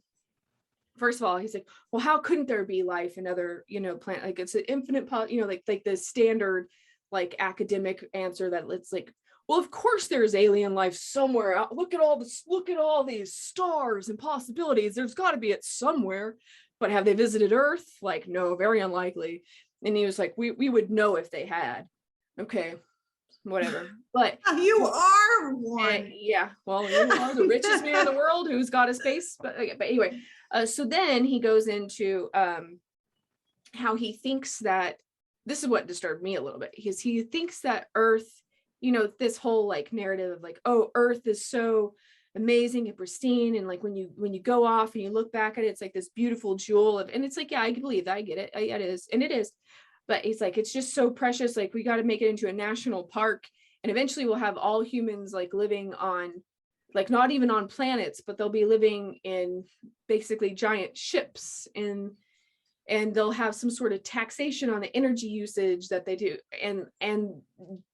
first of all, he's like, well, how couldn't there be life in other, planet? Like it's an infinite, like the standard like academic answer that it's like, well, of course there's alien life somewhere out. Look at all these stars and possibilities. There's got to be it somewhere. But have they visited Earth? Like, no, very unlikely. And he was like, we would know if they had. Okay, whatever. But you are one. Well, you are the richest man in the world who's got a space. But anyway, so then he goes into how he thinks that, this is what disturbed me a little bit, because he thinks that Earth you know, this whole like narrative of like, oh, Earth is so amazing and pristine, and like when you go off and you look back at it, it's like this beautiful jewel of, and it's like, yeah, I can believe that, I get it, it is, and it is, but it's like, it's just so precious, like we got to make it into a national park, and eventually we'll have all humans like living on, like not even on planets, but they'll be living in basically giant ships, and they'll have some sort of taxation on the energy usage that they do, and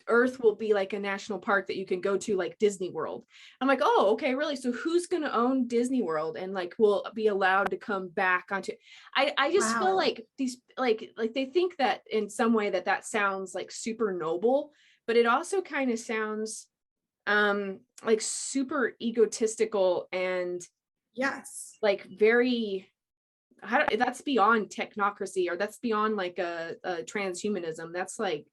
Earth will be like a national park that you can go to, like Disney World. I'm like, oh, okay, really? So who's going to own Disney World and like will be allowed to come back onto? I just feel like these like they think that in some way that sounds like super noble, but it also kind of sounds like super egotistical and Yes, like very, that's beyond technocracy, or that's beyond like a transhumanism. That's like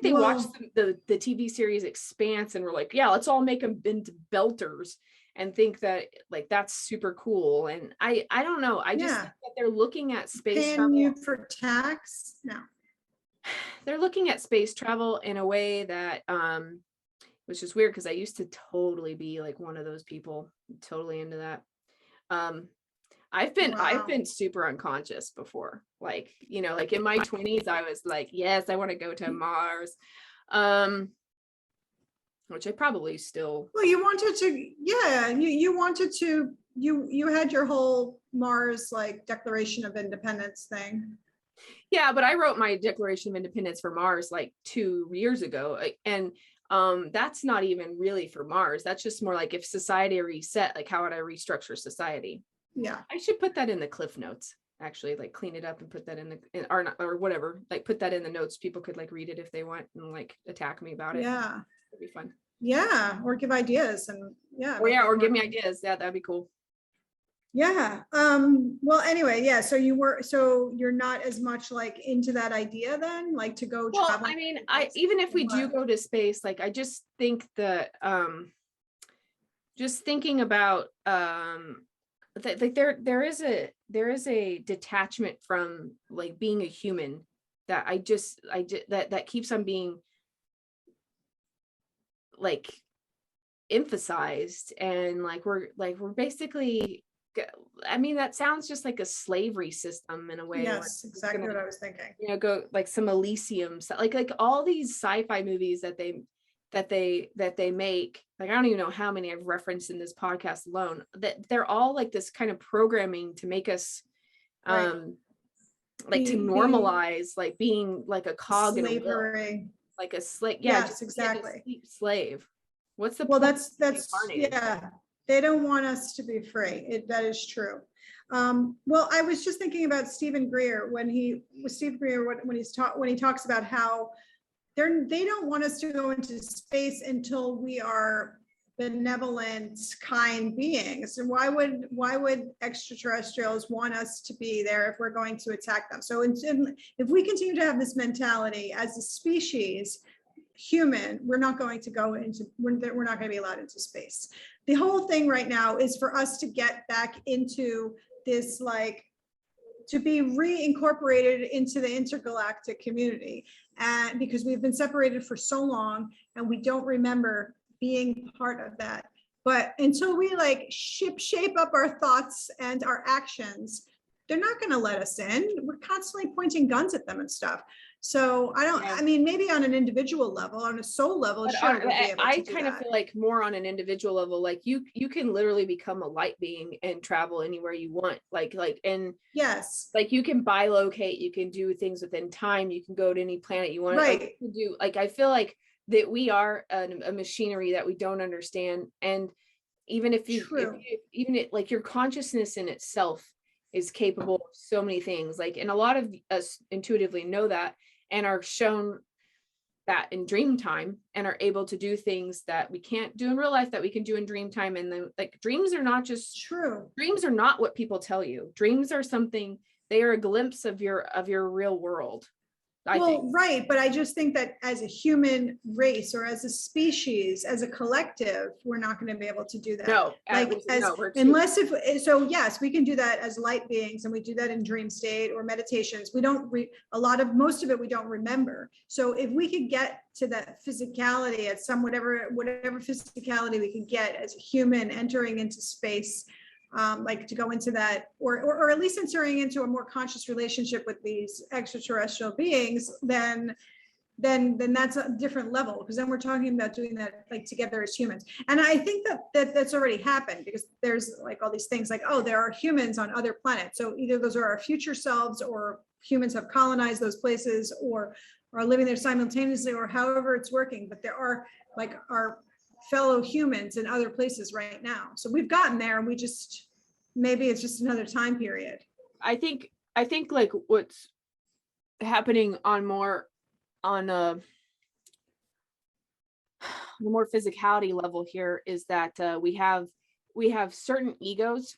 they watched the TV series Expanse and were like, yeah, let's all make them into belters and think that like that's super cool. And I don't know, I just think that they're looking at space travel. You for tax? No, they're looking at space travel in a way that which is weird because I used to totally be like one of those people, totally into that. I've been super unconscious before, like, you know, like in my 20s, I was like, yes, I want to go to Mars, which I probably still. Well, you wanted to, yeah, you wanted to, you had your whole Mars like Declaration of Independence thing. Yeah, but I wrote my Declaration of Independence for Mars like 2 years ago, and that's not even really for Mars. That's just more like if society reset, like how would I restructure society? Yeah, I should put that in the cliff notes, actually, like clean it up and put that in the or whatever, like put that in the notes. People could like read it if they want and like attack me about it. Yeah, it'd be fun. Yeah, or give ideas, and or give me ideas. Yeah, that'd be cool. Yeah. Well, anyway, yeah. So you're not as much like into that idea then, like to go travel. I mean, even if we do go to space, like I just think that just thinking about like there is a detachment from like being a human that I that keeps on being like emphasized, and like we're basically, I mean, that sounds just like a slavery system in a way. Yes, exactly what I was thinking. You know, go like some Elysium, like all these sci-fi movies that they make, like I don't even know how many I've referenced in this podcast alone, that they're all like this kind of programming to make us like to normalize like being like a cog in a wheel, like a slave. Yeah, yes, exactly. Slave. What's the well that's yeah, they don't want us to be free. That is true. Well, I was just thinking about Stephen Greer when he talks about how they don't want us to go into space until we are benevolent, kind beings. And why would extraterrestrials want us to be there if we're going to attack them? So if we continue to have this mentality as a species, human, we're not going to go into, we're not going to be allowed into space. The whole thing right now is for us to get back into this, like, to be reincorporated into the intergalactic community. And because we've been separated for so long and we don't remember being part of that. But until we like shape up our thoughts and our actions, they're not going to let us in. We're constantly pointing guns at them and stuff. So I mean, maybe on an individual level, on a soul level, sure. I kind of feel like more on an individual level, like you can literally become a light being and travel anywhere you want. And yes, like you can bilocate, you can do things within time, you can go to any planet you want. Right. I feel like that we are a machinery that we don't understand. And even if like your consciousness in itself is capable of so many things, like, and a lot of us intuitively know that and are shown that in dream time and are able to do things that we can't do in real life that we can do in dream time. And then like dreams are not just true. Dreams are not what people tell you. Dreams are something, they are a glimpse of your real world. I think. Well, right, but I just think that as a human race or as a species, as a collective, we're not going to be able to do that. No, Like as unless if so, yes, we can do that as light beings, and we do that in dream state or meditations. We don't most of it we don't remember. So if we could get to that physicality at some whatever physicality we could get as a human entering into space, like to go into that, or at least entering into a more conscious relationship with these extraterrestrial beings, then that's a different level, because then we're talking about doing that like together as humans. And I think that's already happened, because there's like all these things like, oh, there are humans on other planets. So either those are our future selves, or humans have colonized those places, or are living there simultaneously, or however it's working. But there are like our fellow humans in other places right now. So we've gotten there, and maybe it's just another time period. I think like what's happening on a more physicality level here is that we have certain egos,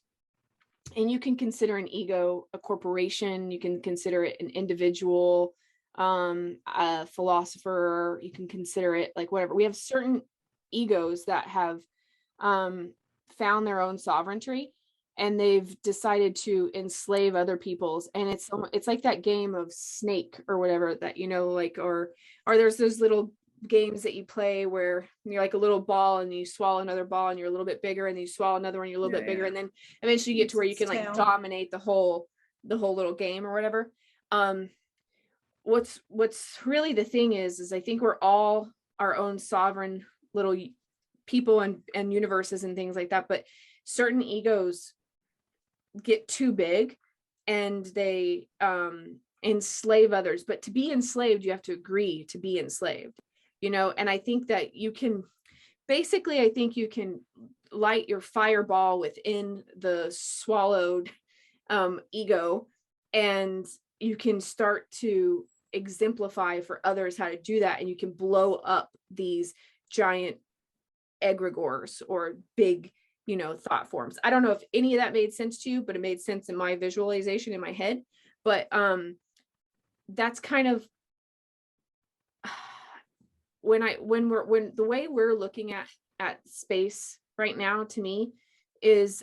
and you can consider an ego a corporation, you can consider it an individual, a philosopher, you can consider it like whatever. We have certain egos that have found their own sovereignty, and they've decided to enslave other people's. And it's like that game of Snake or whatever that, like, or there's those little games that you play where you're like a little ball and you swallow another ball and you're a little bit bigger, and then you swallow another one, you're a little bit bigger, and then eventually you get to where you can like dominate the whole little game or whatever. What's really the thing is I think we're all our own sovereign little people and universes and things like that, but certain egos get too big and they enslave others. But to be enslaved, you have to agree to be enslaved, and I think that you can light your fireball within the swallowed ego, and you can start to exemplify for others how to do that, and you can blow up these giant egregores or big thought forms. I don't know if any of that made sense to you, but it made sense in my visualization in my head. But that's kind of when the way we're looking at space right now, to me, is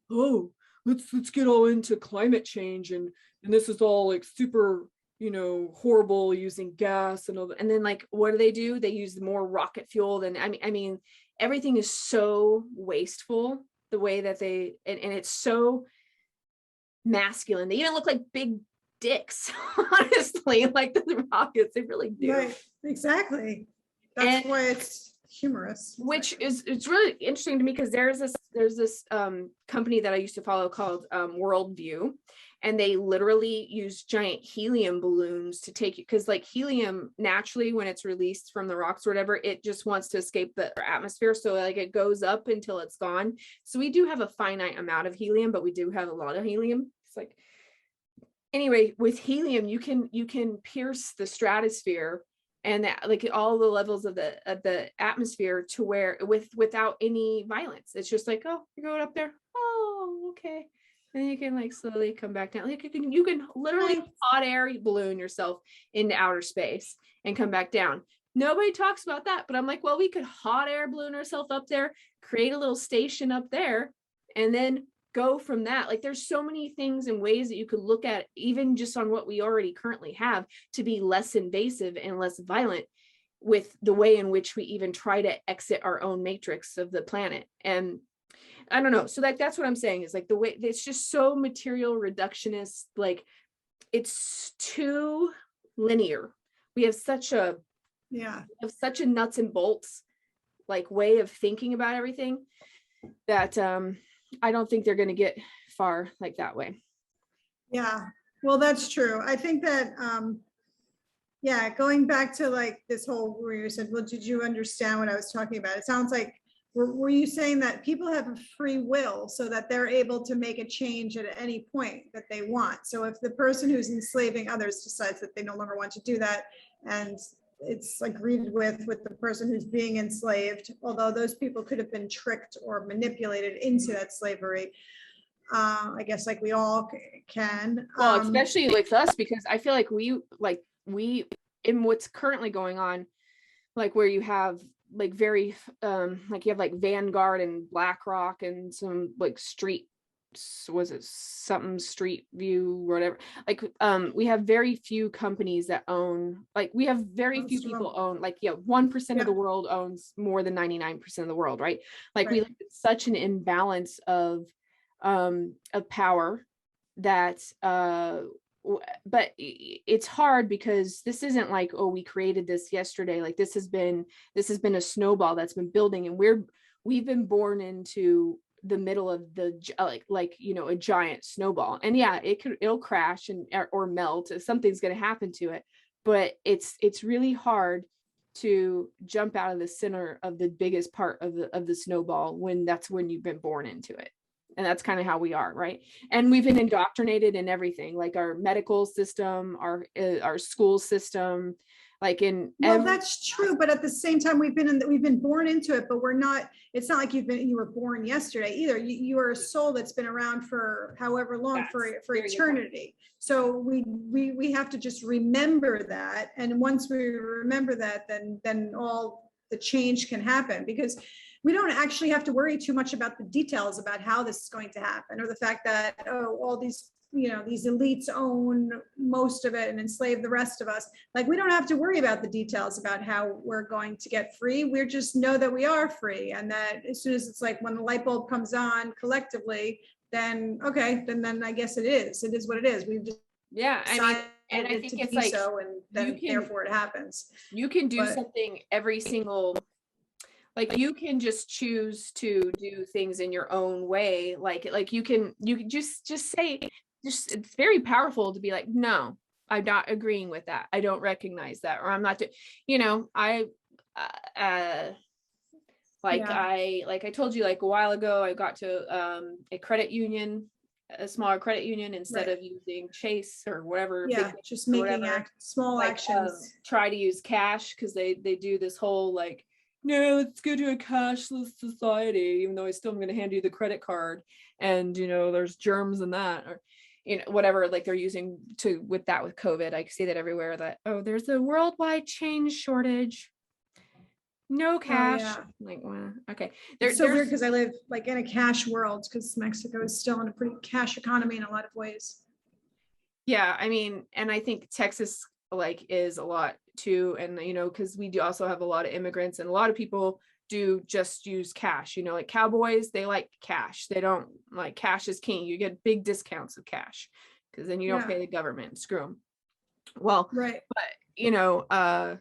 let's get all into climate change, and this is all like super horrible, using gas and all that. And then like what do? They use more rocket fuel than I mean everything is so wasteful, the way that they and it's so masculine. They even look like big dicks, honestly, like the rockets. They really do. Right, exactly. That's why it's humorous. Which is, it's really interesting to me, because there's this company that I used to follow called Worldview, and they literally use giant helium balloons to take you, because like helium naturally, when it's released from the rocks or whatever, it just wants to escape the atmosphere, so like it goes up until it's gone. So we do have a finite amount of helium, but we do have a lot of helium. It's like, anyway, with helium you can pierce the stratosphere and like all the levels of the atmosphere to where without any violence. It's just like, oh, you're going up there, oh, okay. And you can like slowly come back down. Like you can literally hot air balloon yourself into outer space and come back down. Nobody talks about that, but I'm like, well, we could hot air balloon ourselves up there, create a little station up there, and then go from that. Like there's so many things and ways that you could look at, even just on what we already currently have, to be less invasive and less violent with the way in which we even try to exit our own matrix of the planet. And I don't know. So like, that's what I'm saying, is like the way it's just so material reductionist, like it's too linear. We have such a nuts and bolts like way of thinking about everything that I don't think they're going to get far like that way. Yeah, well, that's true. I think that going back to like this whole where you said, well, did you understand what I was talking about? It sounds like, were you saying that people have a free will so that they're able to make a change at any point that they want? So if the person who's enslaving others decides that they no longer want to do that, and it's agreed with the person who's being enslaved, although those people could have been tricked or manipulated into that slavery, I guess like we all can. Well, especially with us, because I feel like we in what's currently going on, like where you have like very like you have like Vanguard and BlackRock and some like was it something Street View or whatever, like we have very few companies that own, like we have very few people own, like 1% of the world owns more than 99% of the world, right? Like we live in such an imbalance of power that but it's hard because this isn't like, oh, we created this yesterday. Like this has been a snowball that's been building, and we've been born into the middle of the like a giant snowball, and it'll crash and or melt. Something's going to happen to it, but it's really hard to jump out of the center of the biggest part of the snowball when you've been born into it. And that's kind of how we are, right? And we've been indoctrinated in everything, like our medical system, our school system, like in that's true, but at the same time we've been born into it, but we're not, it's not like you were born yesterday either. You are a soul that's been around for however long, for eternity. So we have to just remember that, and once we remember that, then all the change can happen, because we don't actually have to worry too much about the details about how this is going to happen, or the fact that, oh, all these elites own most of it and enslave the rest of us. Like, we don't have to worry about the details about how we're going to get free. We just know that we are free, and that as soon as it's like when the light bulb comes on collectively, then okay, then I guess it is what it is. We've just and I think it's like so, and then therefore it happens. You can do something every single, like you can just choose to do things in your own way. Like you can just say, it's very powerful to be like, no, I'm not agreeing with that. I don't recognize that, or I'm not I told you like a while ago, I got to a credit union, a smaller credit union, instead of using Chase or whatever. Just making small actions. Try to use cash, because they do this whole like, no, let's go to a cashless society, even though I still am going to hand you the credit card, and there's germs in that, or whatever, like they're using with COVID. I see that everywhere, that, oh, there's a worldwide change shortage, no cash. Like, well, okay, it's so weird, because I live like in a cash world, because Mexico is still in a pretty cash economy in a lot of ways. I mean, and I think Texas like is a lot too, and because we do also have a lot of immigrants, and a lot of people do just use cash. Like cowboys, they like cash. They don't like, cash is king. You get big discounts of cash, because then you don't pay the government. Screw them. Well, right. But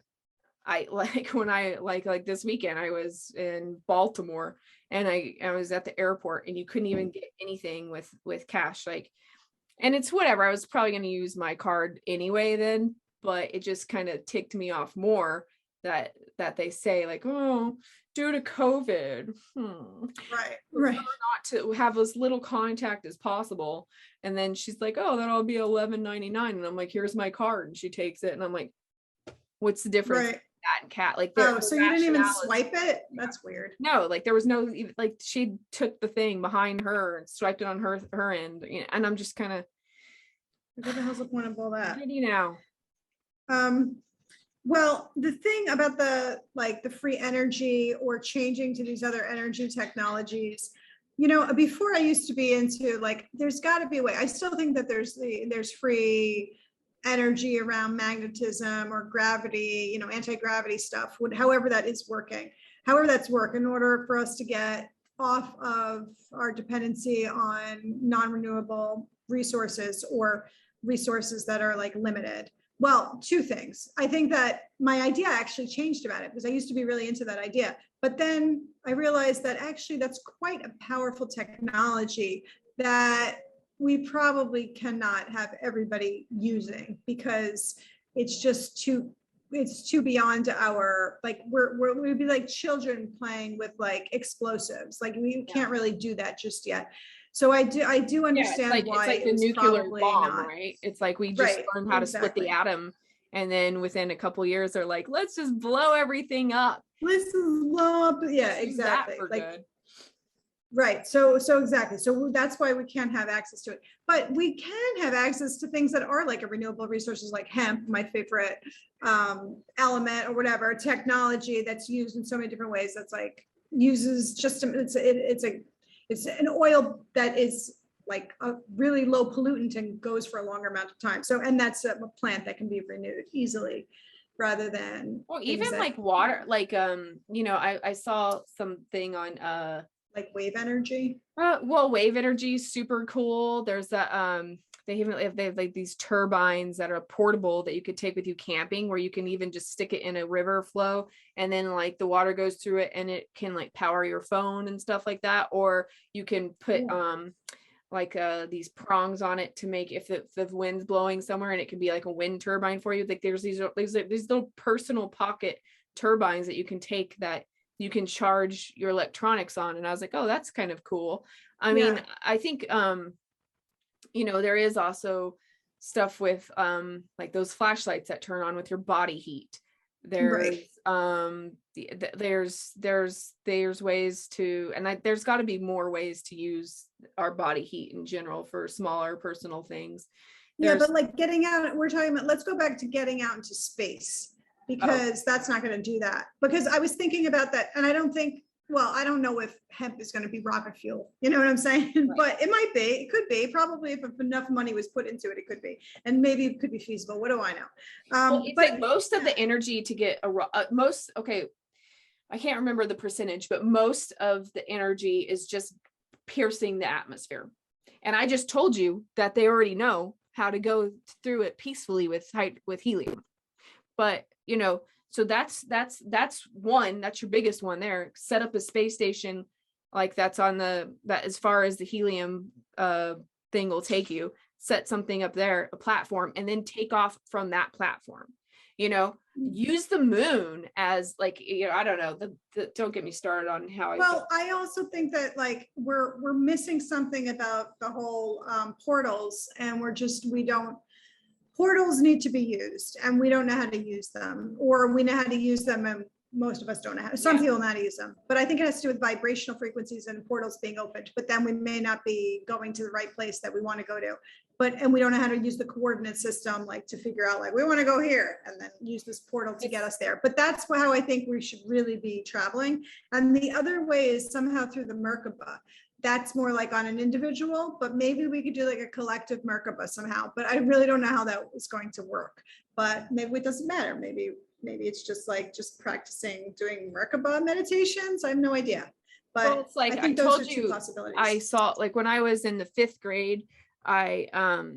I like, when I like this weekend, I was in Baltimore, and I was at the airport, and you couldn't even get anything with cash. Like, and it's whatever. I was probably going to use my card anyway then, but it just kind of ticked me off more that they say like, oh, due to COVID, right, not to have as little contact as possible. And then she's like, oh, that'll be $11.99, and I'm like, here's my card, and she takes it, and I'm like, what's the difference? Right. That and cat, like, so you didn't even swipe it? That's weird. No, like there was no, like, she took the thing behind her and swiped it on her end, and I'm just kind of, what the hell's the point of all that? What do you know? Well, the thing about the free energy, or changing to these other energy technologies, before I used to be into like, there's got to be a way. I still think that there's free energy around magnetism or gravity, anti-gravity stuff, however that's work in order for us to get off of our dependency on non-renewable resources, or resources that are like limited. Well, two things. I think that my idea actually changed about it, because I used to be really into that idea. But then I realized that actually that's quite a powerful technology that we probably cannot have everybody using, because it's just too beyond our, like, we'd be like children playing with like explosives. Like, we can't really do that just yet. So I do understand why it's like the nuclear bomb, right? It's like we just learned how to split the atom, and then within a couple of years they're like, let's just blow everything up. Let's just blow up. Yeah, exactly. Like, good. Right. So exactly. So that's why we can't have access to it. But we can have access to things that are like a renewable resources like hemp, my favorite element or whatever, technology that's used in so many different ways. That's like uses just it's an oil that is like a really low pollutant and goes for a longer amount of time. So and that's a plant that can be renewed easily rather than Well, even like water, like I saw something on like wave energy. well, wave energy is super cool. There's that they have like these turbines that are portable that you could take with you camping, where you can even just stick it in a river flow and then like the water goes through it and it can like power your phone and stuff like that. Or you can put like these prongs on it to make if the wind's blowing somewhere, and it can be like a wind turbine for you. Like there's these little personal pocket turbines that you can take that you can charge your electronics on. And I was like, oh, that's kind of cool. I mean, I think there is also stuff with like those flashlights that turn on with your body heat. There's there's ways to, and there's got to be more ways to use our body heat in general for smaller personal things. But like getting out, we're talking about, let's go back to getting out into space, because that's not going to do that. Because I was thinking about that, and I don't know if hemp is going to be rocket fuel, you know what I'm saying? Right. But it might be, it could be, probably if enough money was put into it, it could be, and maybe it could be feasible. What do I know? Well, but like most of the energy to get I can't remember the percentage, but most of the energy is just piercing the atmosphere. And I just told you that they already know how to go through it peacefully with helium. But so that's one, that's your biggest one there. Set up a space station like that's on that as far as the helium thing will take you. Set something up there, a platform, and then take off from that platform. Use the moon as like, I don't know, don't get me started on how I also think that like we're missing something about the whole portals, and portals need to be used, and we don't know how to use them, or we know how to use them and most of us don't know how. Some people know how to use them, but I think it has to do with vibrational frequencies and portals being opened, but then we may not be going to the right place that we want to go to. And we don't know how to use the coordinate system, like to figure out like, we want to go here and then use this portal to get us there. But that's how I think we should really be traveling. And the other way is somehow through the Merkabah. That's more like on an individual, but maybe we could do like a collective Merkabah somehow. But I really don't know how that is going to work. But maybe it doesn't matter. Maybe it's just practicing doing Merkabah meditations. I have no idea. But it's like I told you, possibilities. I saw like when I was in the 5th grade, the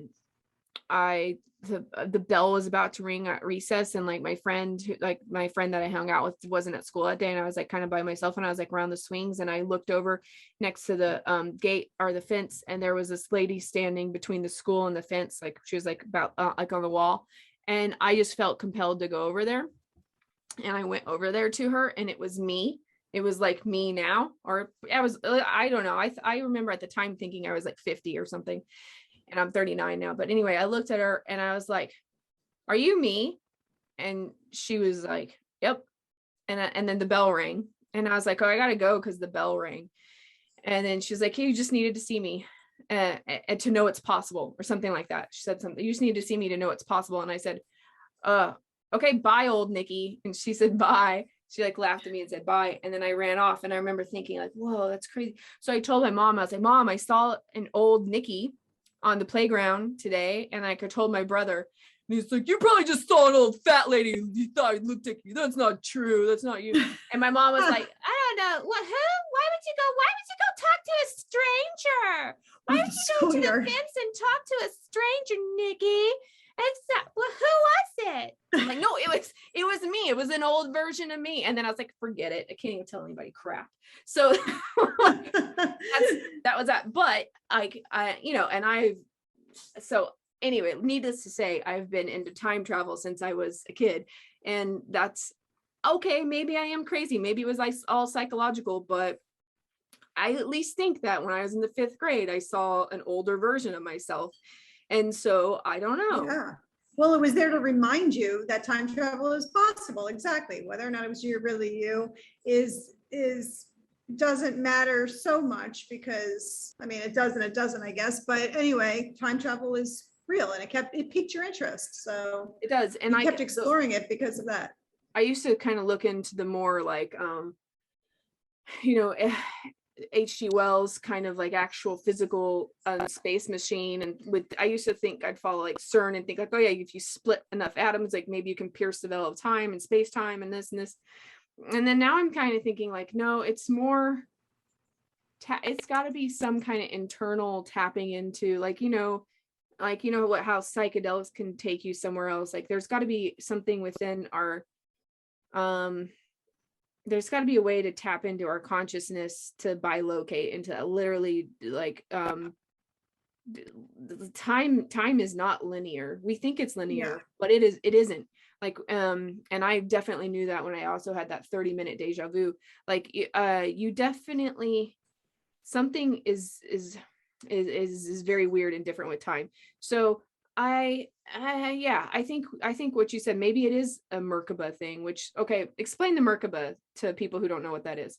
bell was about to ring at recess, and like my friend that I hung out with wasn't at school that day, and I was like kind of by myself, and I was like around the swings, and I looked over next to the gate or the fence, and there was this lady standing between the school and the fence, like she was like about like on the wall, and I just felt compelled to go over there, and I went over there to her, and it was me. It was like me now, or I don't know. I remember at the time thinking I was like 50 or something, and I'm 39 now. But anyway, I looked at her and I was like, "Are you me?" And she was like, "Yep." And then the bell rang, and I was like, "Oh, I gotta go because the bell rang." And then she was like, "Hey, you just needed to see me, and to know it's possible," or something like that. She said something. "You just need to see me to know it's possible." And I said, "Okay, bye, old Nikki." And she said, "Bye." She like laughed at me and said bye. And then I ran off, and I remember thinking like, whoa, that's crazy. So I told my mom, I was like, "Mom, I saw an old Nikki on the playground today." And I told my brother, and he's like, "You probably just saw an old fat lady. You thought it looked like you. That's not true. That's not you." And my mom was like, "I don't know. What? Who? Why would you go talk to a stranger? Why would you go to the fence and talk to a stranger, Nikki? Well, who was it?" I'm like, "No, it was me. It was an old version of me." And then I was like, "Forget it. I can't even tell anybody crap." So that was that. But so anyway, needless to say, I've been into time travel since I was a kid, and that's okay. Maybe I am crazy. Maybe it was all psychological, but I at least think that when I was in the 5th grade, I saw an older version of myself. And so I don't know. Yeah. Well, it was there to remind you that time travel is possible. Exactly. Whether or not it was really you is doesn't matter so much because, I mean, it doesn't, I guess. But anyway, time travel is real and it piqued your interest. So it does. And I kept exploring it because of that. I used to kind of look into the more like, you know, H.G. Wells kind of like actual physical space machine. And with, I used to think I'd follow like CERN and think like, oh yeah, if you split enough atoms, like maybe you can pierce the veil of time and space time and this and this. And then now I'm kind of thinking like, no, it's more, it's got to be some kind of internal tapping into like, you know what, how psychedelics can take you somewhere else. Like there's got to be something within our, there's got to be a way to tap into our consciousness to bilocate into literally like time is not linear. We think it's linear, but it isn't. Like and I definitely knew that when I also had that 30-minute deja vu. Like you definitely, something is very weird and different with time. So I think what you said, maybe it is a Merkabah thing, which, okay, explain the Merkabah to people who don't know what that is.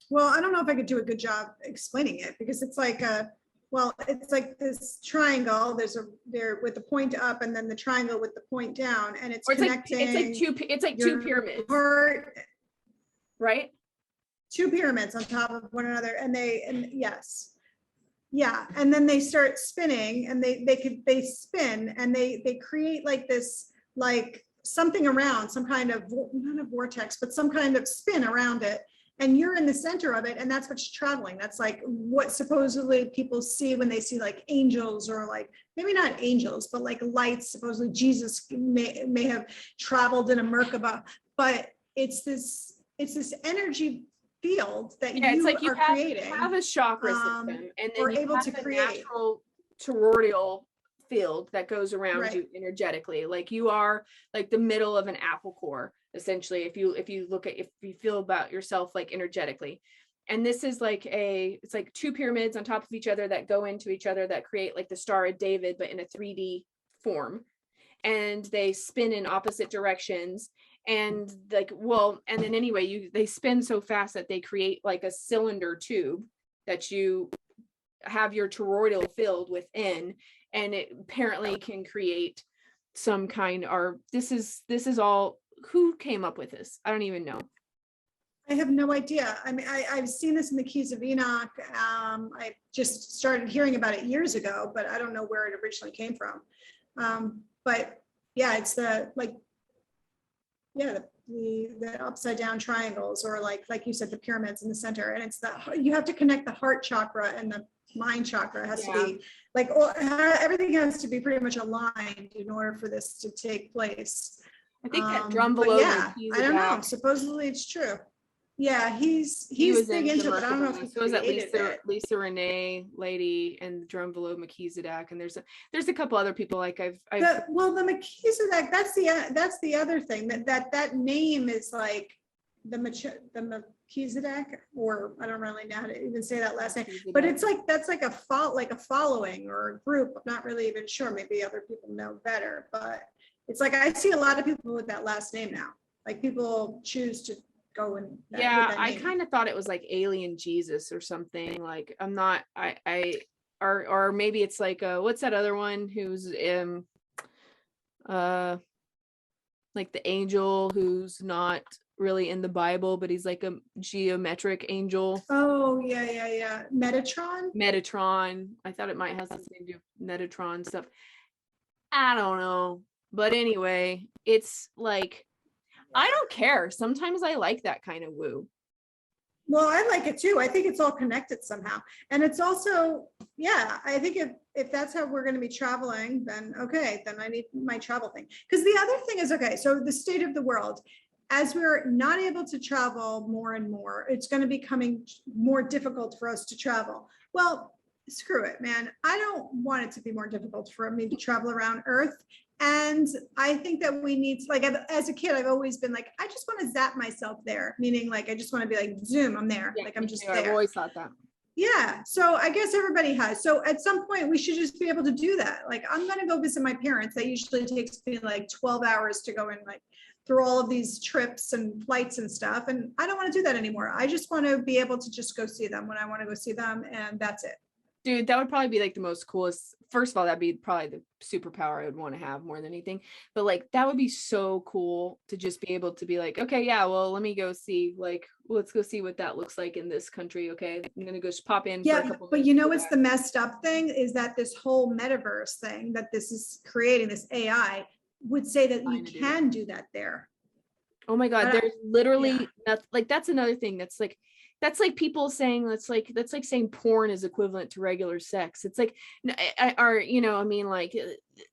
Well, I don't know if I could do a good job explaining it because it's like it's like this triangle. There with the point up and then the triangle with the point down, and it's connecting. It's like two pyramids, right? Two pyramids on top of one another, and yes. Yeah, and then they start spinning, and they spin, and they create like this, like something around, some kind of, not a vortex, but some kind of spin around it, and you're in the center of it, and that's what's traveling. That's like what supposedly people see when they see like angels, or like maybe not angels, but like lights. Supposedly Jesus may have traveled in a Merkabah, but it's this energy field that it's like you creating. Have a chakra system, and then we're you able have to a create natural toroidal field that goes around you energetically. Like you are like the middle of an apple core, essentially, if you feel about yourself like energetically. And this is like it's like two pyramids on top of each other that go into each other that create like the Star of David, but in a 3D form. And they spin in opposite directions. And like, well, and then anyway, they spin so fast that they create like a cylinder tube that you have your toroidal filled within, and it apparently can create some kind, or this is all, who came up with this? I don't even know. I have no idea. I mean, I've seen this in the Keys of Enoch. I just started hearing about it years ago, but I don't know where it originally came from. But yeah, it's the upside down triangles, or like you said, the pyramids in the center, and it's you have to connect the heart chakra and the mind chakra. It has to be like, everything has to be pretty much aligned in order for this to take place. I think that drum below. Yeah, I don't know. Supposedly it's true. Yeah, he was big into it. I don't know if he created it. Lisa Renee lady and the drum below Melchizedek, and there's a couple other people like the Melchizedek. That's the other thing, that name is like the Melchizedek, or I don't really know how to even say that last name, but it's like that's like a following or a group. I'm not really even sure. Maybe other people know better, but it's like I see a lot of people with that last name now. Like people choose to go and I kind of thought it was like alien Jesus or something. Like I'm not, or maybe it's like what's that other one who's like the angel who's not really in the Bible, but he's like a geometric angel. Oh yeah. Metatron. I thought it might have something to do with Metatron stuff. I don't know, but anyway, it's like, I don't care. Sometimes I like that kind of woo. Well, I like it too. I think it's all connected somehow. And it's also, I think if that's how we're going to be traveling, then okay, then I need my travel thing. Because the other thing is, okay, so the state of the world, as we're not able to travel more and more, it's going to be becoming more difficult for us to travel. Well, screw it, man. I don't want it to be more difficult for me to travel around Earth. And I think that we need to, like, as a kid, I've always been like, I just want to zap myself there, meaning like, I just want to be like, zoom, I'm there. Like, I'm just there. I've always thought that. Yeah. So I guess everybody has. So at some point we should just be able to do that. Like, I'm going to go visit my parents. That usually takes me like 12 hours to go and like through all of these trips and flights and stuff. And I don't want to do that anymore. I just want to be able to just go see them when I want to go see them, and that's it. Dude, that would probably be like the most coolest. First of all, that'd be probably the superpower I would want to have more than anything. But like, that would be so cool to just be able to be like, okay, yeah, well, let me go see, like, let's go see what that looks like in this country. Okay, I'm gonna go just pop in. Yeah, for a couple but minutes you know to what's that. the messed up thing is that this whole metaverse thing that this is creating, this AI, would say that you Trying to do can do that there. Oh my God, But there's literally yeah. not, like, that's another thing that's like people saying that's like saying porn is equivalent to regular sex. It's like, or you know, I mean, like,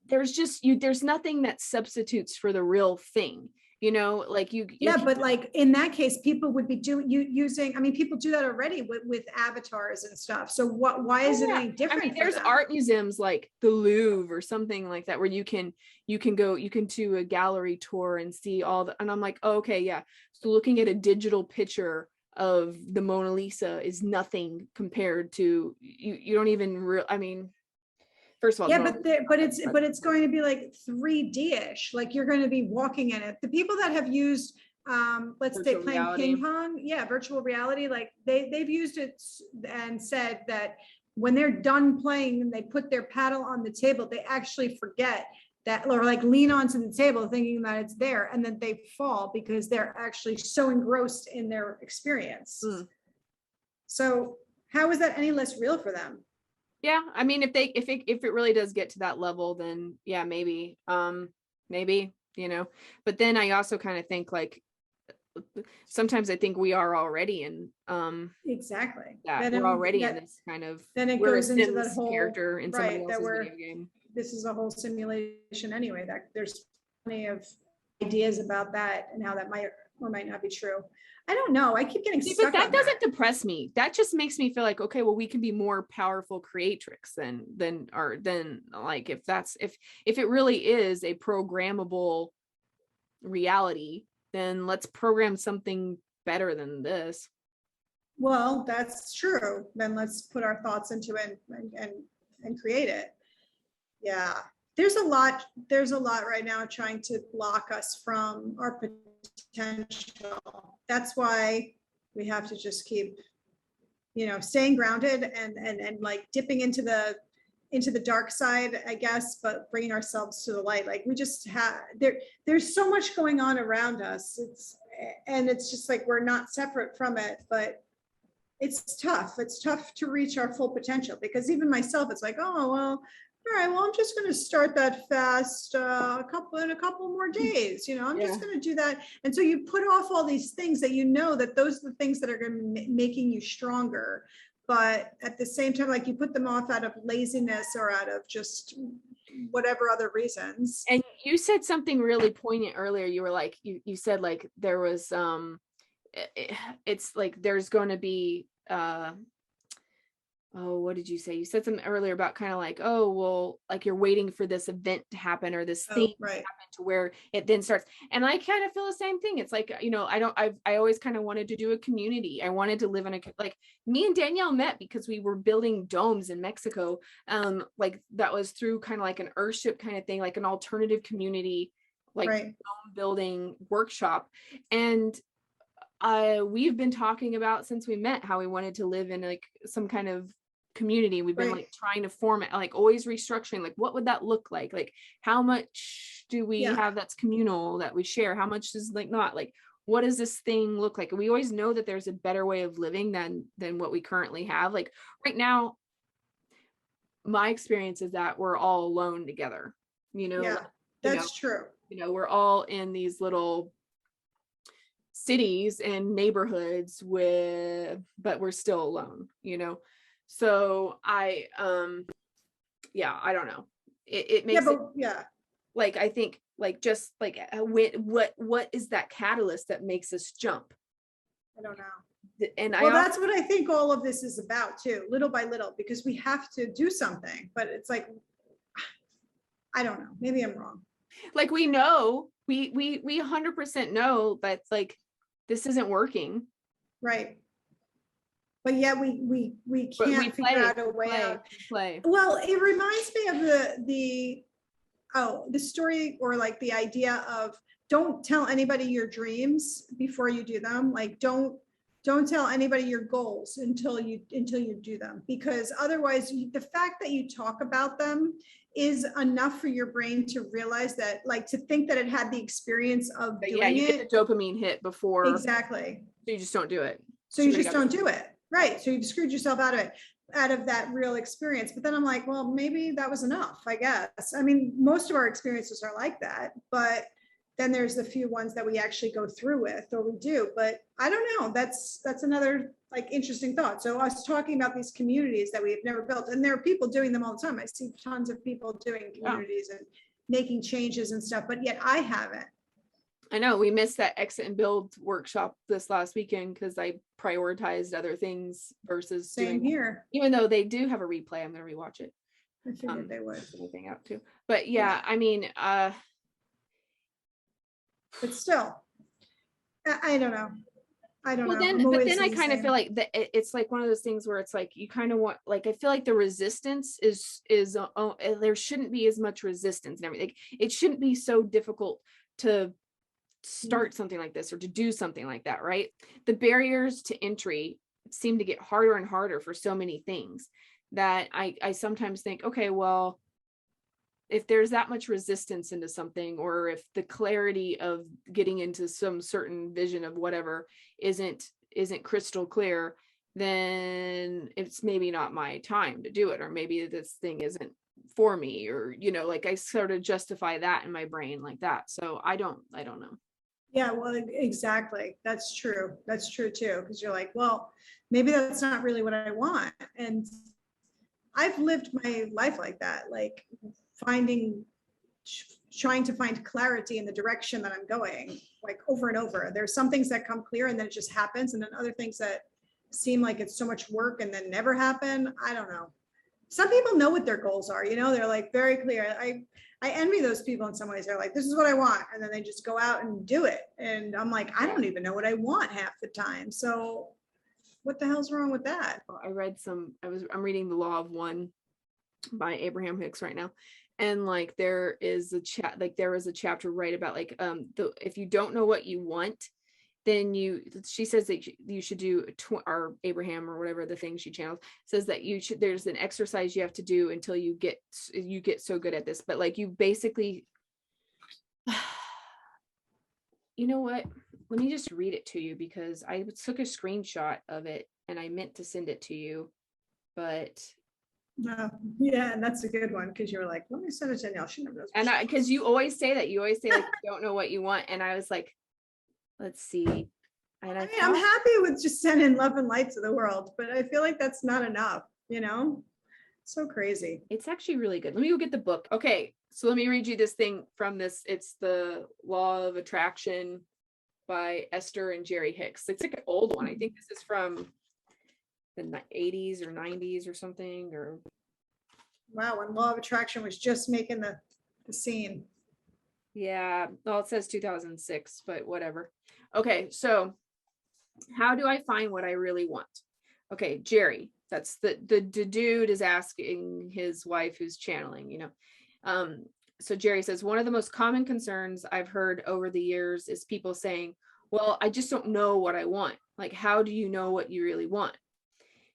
there's just there's nothing that substitutes for the real thing, you know, like Yeah, but like in that case, people would be using, I mean, people do that already with avatars and stuff. So why is it any different? I mean, there's art museums like the Louvre or something like that where you can do a gallery tour and see all the, and I'm like, oh, okay, yeah. So looking at a digital picture of the Mona Lisa is nothing compared to you don't even I mean, first of all, yeah, but it's going to be like 3D-ish, like you're going to be walking in it. The people that have used let's say playing ping pong, yeah, virtual reality, like they've used it and said that when they're done playing and they put their paddle on the table, they actually forget that, or like lean onto the table thinking that it's there, and then they fall because they're actually so engrossed in their experience. So how is that any less real for them? Yeah, I mean, if it really does get to that level, then yeah, maybe, you know. But then I also kind of think like sometimes I think we are already in exactly that we're already in this kind of, then it we're goes into that whole character in somebody right, else's video game. This is a whole simulation anyway, that there's plenty of ideas about that and how that might or might not be true. I don't know. I keep getting stuck. But that doesn't depress me. That just makes me feel like, okay, well, we can be more powerful creatrix than like, if it really is a programmable reality, then let's program something better than this. Well, that's true. Then let's put our thoughts into it and create it. Yeah. There's a lot right now trying to block us from our potential. That's why we have to just keep, you know, staying grounded and like dipping into the dark side, I guess, but bringing ourselves to the light. Like we just have there's so much going on around us. It's just like we're not separate from it, but it's tough. It's tough to reach our full potential, because even myself, it's like, oh, well, all right, well, I'm just going to start that fast in a couple more days. You know, I'm just going to do that. And so you put off all these things that you know that those are the things that are going to be making you stronger. But at the same time, like you put them off out of laziness or out of just whatever other reasons. And you said something really poignant earlier. You were like, you said like there was it's like there's going to be oh, what did you say? You said something earlier about kind of like, oh, well, like you're waiting for this event to happen or this thing to happen to where it then starts. And I kind of feel the same thing. It's like, you know, I always kind of wanted to do a community. I wanted to live in like, me and Danielle met because we were building domes in Mexico. Like that was through kind of like an Earthship kind of thing, like an alternative community, like dome building workshop. And we've been talking about since we met how we wanted to live in like some kind of community. We've been like trying to form it, like always restructuring, like what would that look like how much do we have that's communal that we share, how much is like not, like what does this thing look like? And we always know that there's a better way of living than what we currently have. Like right now, my experience is that we're all alone together, you know. That's true. You know, we're all in these little cities and neighborhoods but we're still alone, you know. So I don't know, it makes like I think like just like what is that catalyst that makes us jump? I don't know. And that's what I think all of this is about too, little by little, because we have to do something, but it's like I don't know, maybe I'm wrong. Like we know we 100% know that like this isn't working, right? But yet we can't figure out a way out. Well, it reminds me of the story or like the idea of don't tell anybody your dreams before you do them. Like, don't tell anybody your goals until you do them, because otherwise the fact that you talk about them is enough for your brain to realize that, like, to think that it had the experience of But doing yeah, you it. get the dopamine hit before. Exactly. So you just don't do it. So you just don't do it. Right. So you've screwed yourself out of that real experience. But then I'm like, well, maybe that was enough, I guess. I mean, most of our experiences are like that, but then there's the few ones that we actually go through with, or we do. But I don't know. That's another like interesting thought. So us talking about these communities that we've never built, and there are people doing them all the time. I see tons of people doing communities and making changes and stuff, but yet I haven't. I know we missed that exit and build workshop this last weekend because I prioritized other things versus Same doing here. Even though they do have a replay, I'm going to rewatch it. I figured they would. Anything out too. But yeah, I mean, but still, I don't know. I don't know. But then I kind of feel like that it's like one of those things where it's like you kind of want, like, I feel like the resistance is there shouldn't be as much resistance and everything. It shouldn't be so difficult to start something like this or to do something like that, right? The barriers to entry seem to get harder and harder for so many things that I sometimes think, okay, well, if there's that much resistance into something, or if the clarity of getting into some certain vision of whatever isn't crystal clear, then it's maybe not my time to do it, or maybe this thing isn't for me, or, you know, like I sort of justify that in my brain like that. So I don't know. Yeah, well, exactly. That's true. That's true too. Because you're like, well, maybe that's not really what I want. And I've lived my life like that, like trying to find clarity in the direction that I'm going, like over and over. There's some things that come clear and then it just happens. And then other things that seem like it's so much work and then never happen. I don't know. Some people know what their goals are, you know, they're like very clear. I envy those people in some ways. They're like, this is what I want. And then they just go out and do it. And I'm like, I don't even know what I want half the time. So what the hell's wrong with that? I'm reading The Law of One by Abraham Hicks right now. And like, there was a chapter right about like, if you don't know what you want, then she says that you should do, or Abraham or whatever the thing she channels says that there's an exercise you have to do until you get so good at this. But like, you basically, you know what? Let me just read it to you, because I took a screenshot of it and I meant to send it to you, but. Yeah, and that's a good one, because you were like, let me send it to Danielle. She never knows. And because you always say that, like, you don't know what you want. And I was like, let's see. And I mean, I'm happy with just sending love and light to the world, but I feel like that's not enough, you know? So crazy. It's actually really good. Let me go get the book. Okay, so let me read you this thing from this. It's The Law of Attraction by Esther and Jerry Hicks. It's like an old one. I think this is from the 80s or 90s or something. Or wow, when Law of Attraction was just making the scene. Yeah, well, it says 2006, but whatever. Okay, so how do I find what I really want? Okay, Jerry, that's the dude is asking his wife who's channeling, you know. So Jerry says, one of the most common concerns I've heard over the years is people saying, well, I just don't know what I want. Like, how do you know what you really want?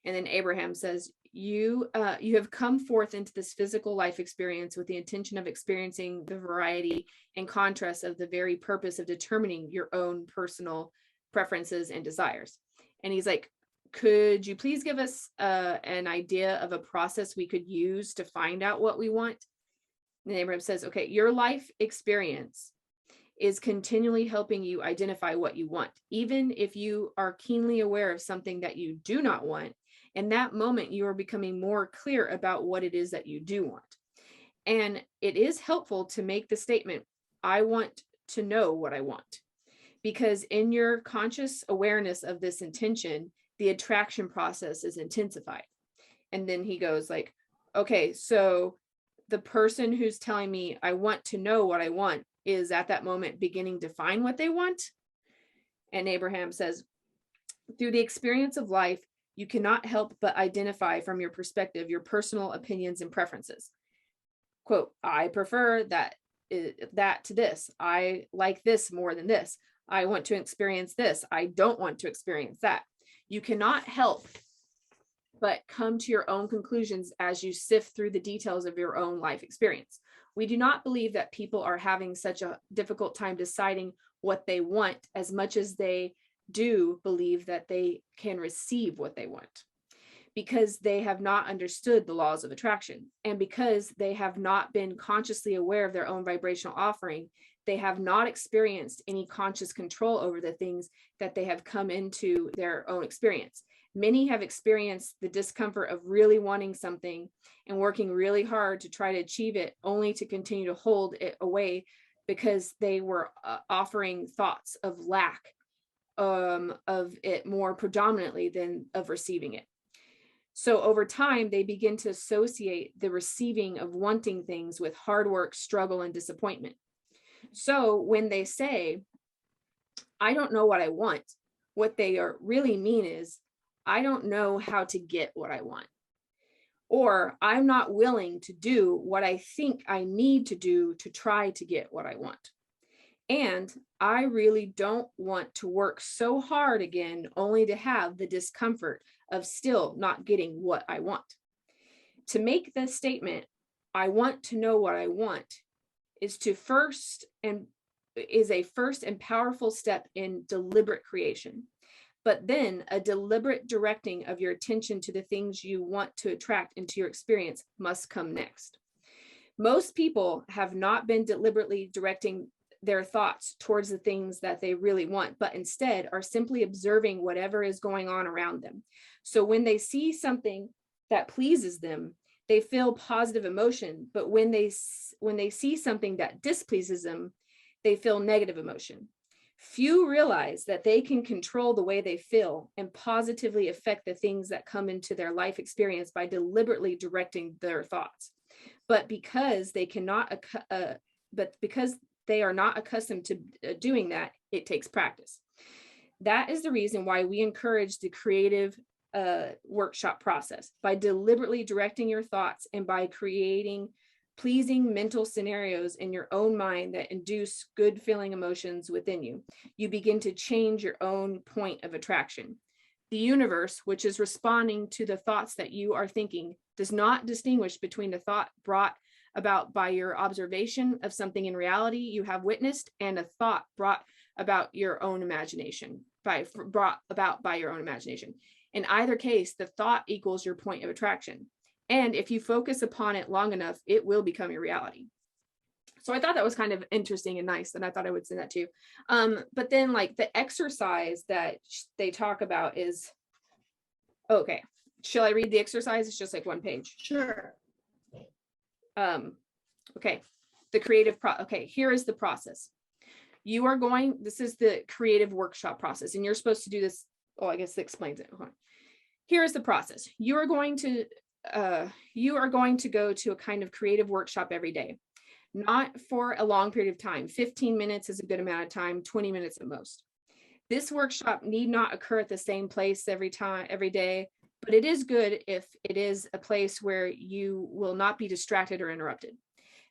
And then Abraham says, you have come forth into this physical life experience with the intention of experiencing the variety and contrast of the very purpose of determining your own personal preferences and desires. And he's like, could you please give us an idea of a process we could use to find out what we want? And Abraham says, okay, your life experience is continually helping you identify what you want, even if you are keenly aware of something that you do not want. In that moment, you are becoming more clear about what it is that you do want. And it is helpful to make the statement, I want to know what I want. Because in your conscious awareness of this intention, the attraction process is intensified. And then he goes like, okay, so the person who's telling me I want to know what I want is at that moment beginning to find what they want. And Abraham says, through the experience of life, you cannot help but identify from your perspective your personal opinions and preferences. Quote, I prefer that that to this. I like this more than this. I want to experience this. I don't want to experience that. You cannot help but come to your own conclusions as you sift through the details of your own life experience. We do not believe that people are having such a difficult time deciding what they want as much as they do believe that they can receive what they want, because they have not understood the laws of attraction, and because they have not been consciously aware of their own vibrational offering. They have not experienced any conscious control over the things that they have come into their own experience. Many have experienced the discomfort of really wanting something and working really hard to try to achieve it, only to continue to hold it away because they were offering thoughts of lack of it more predominantly than of receiving it. So over time, they begin to associate the receiving of wanting things with hard work, struggle, and disappointment. So when they say, I don't know what I want, what they really mean is, I don't know how to get what I want. Or I'm not willing to do what I think I need to do to try to get what I want. And I really don't want to work so hard again, only to have the discomfort of still not getting what I want. To make the statement, I want to know what I want, is a first and powerful step in deliberate creation. But then a deliberate directing of your attention to the things you want to attract into your experience must come next. Most people have not been deliberately directing their thoughts towards the things that they really want, but instead are simply observing whatever is going on around them. So when they see something that pleases them, they feel positive emotion, but when they see something that displeases them, they feel negative emotion. Few realize that they can control the way they feel and positively affect the things that come into their life experience by deliberately directing their thoughts. But because they are not accustomed to doing that, it takes practice. That is the reason why we encourage the creative workshop process, by deliberately directing your thoughts and by creating pleasing mental scenarios in your own mind that induce good feeling emotions within you. You begin to change your own point of attraction. The universe, which is responding to the thoughts that you are thinking, does not distinguish between the thought brought about by your observation of something in reality you have witnessed and a thought brought about your own imagination, brought about by your own imagination. In either case, the thought equals your point of attraction. And if you focus upon it long enough, it will become your reality. So I thought that was kind of interesting and nice, and I thought I would send that to you. But then like the exercise that they talk about is, okay, shall I read the exercise? It's just like one page. Sure. Okay, the creative okay, here is the process. This is the creative workshop process, and you're supposed to do this. Oh, I guess it explains it. Here is the process. You are going to go to a kind of creative workshop every day, not for a long period of time. 15 minutes is a good amount of time, 20 minutes at most. This workshop need not occur at the same place every day, but it is good if it is a place where you will not be distracted or interrupted.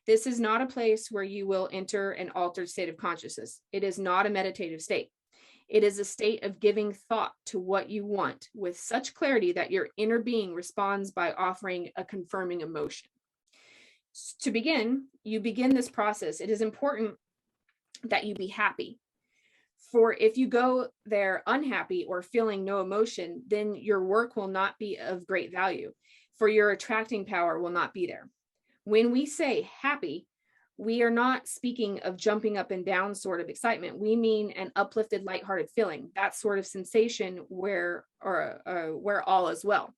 This is not a place where you will enter an altered state of consciousness. It is not a meditative state. It is a state of giving thought to what you want with such clarity that your inner being responds by offering a confirming emotion. To begin, you begin this process. It is important that you be happy. For if you go there unhappy or feeling no emotion, then your work will not be of great value, for your attracting power will not be there. When we say happy, we are not speaking of jumping up and down sort of excitement. We mean an uplifted, lighthearted feeling, that sort of sensation where all is well.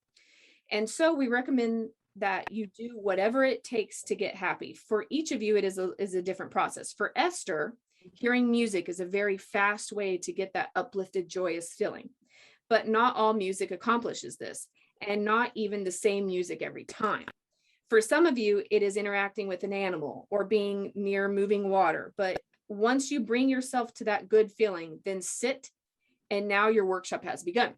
And so we recommend that you do whatever it takes to get happy. For each of you, it is a different process. For Esther, hearing music is a very fast way to get that uplifted, joyous feeling. But not all music accomplishes this, and not even the same music every time. For some of you, it is interacting with an animal or being near moving water. But once you bring yourself to that good feeling, then sit, and now your workshop has begun.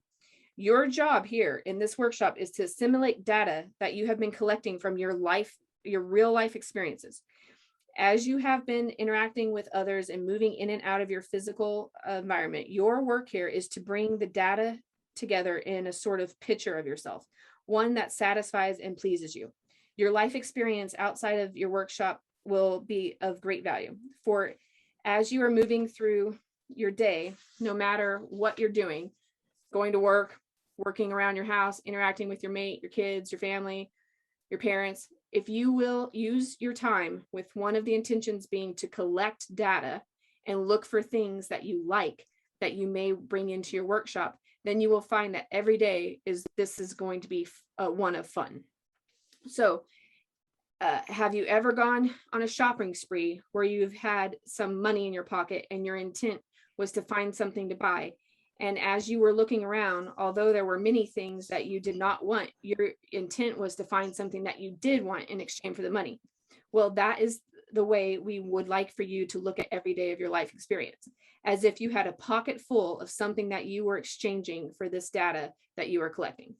Your job here in this workshop is to assimilate data that you have been collecting from your real life experiences. As you have been interacting with others and moving in and out of your physical environment, your work here is to bring the data together in a sort of picture of yourself, one that satisfies and pleases you. Your life experience outside of your workshop will be of great value. For as you are moving through your day, no matter what you're doing, going to work, working around your house, interacting with your mate, your kids, your family, your parents, if you will use your time with one of the intentions being to collect data and look for things that you like that you may bring into your workshop, then you will find that every day is going to be one of fun. So have you ever gone on a shopping spree where you've had some money in your pocket and your intent was to find something to buy? And as you were looking around, although there were many things that you did not want, your intent was to find something that you did want in exchange for the money. Well, that is the way we would like for you to look at every day of your life experience, as if you had a pocket full of something that you were exchanging for this data that you are collecting.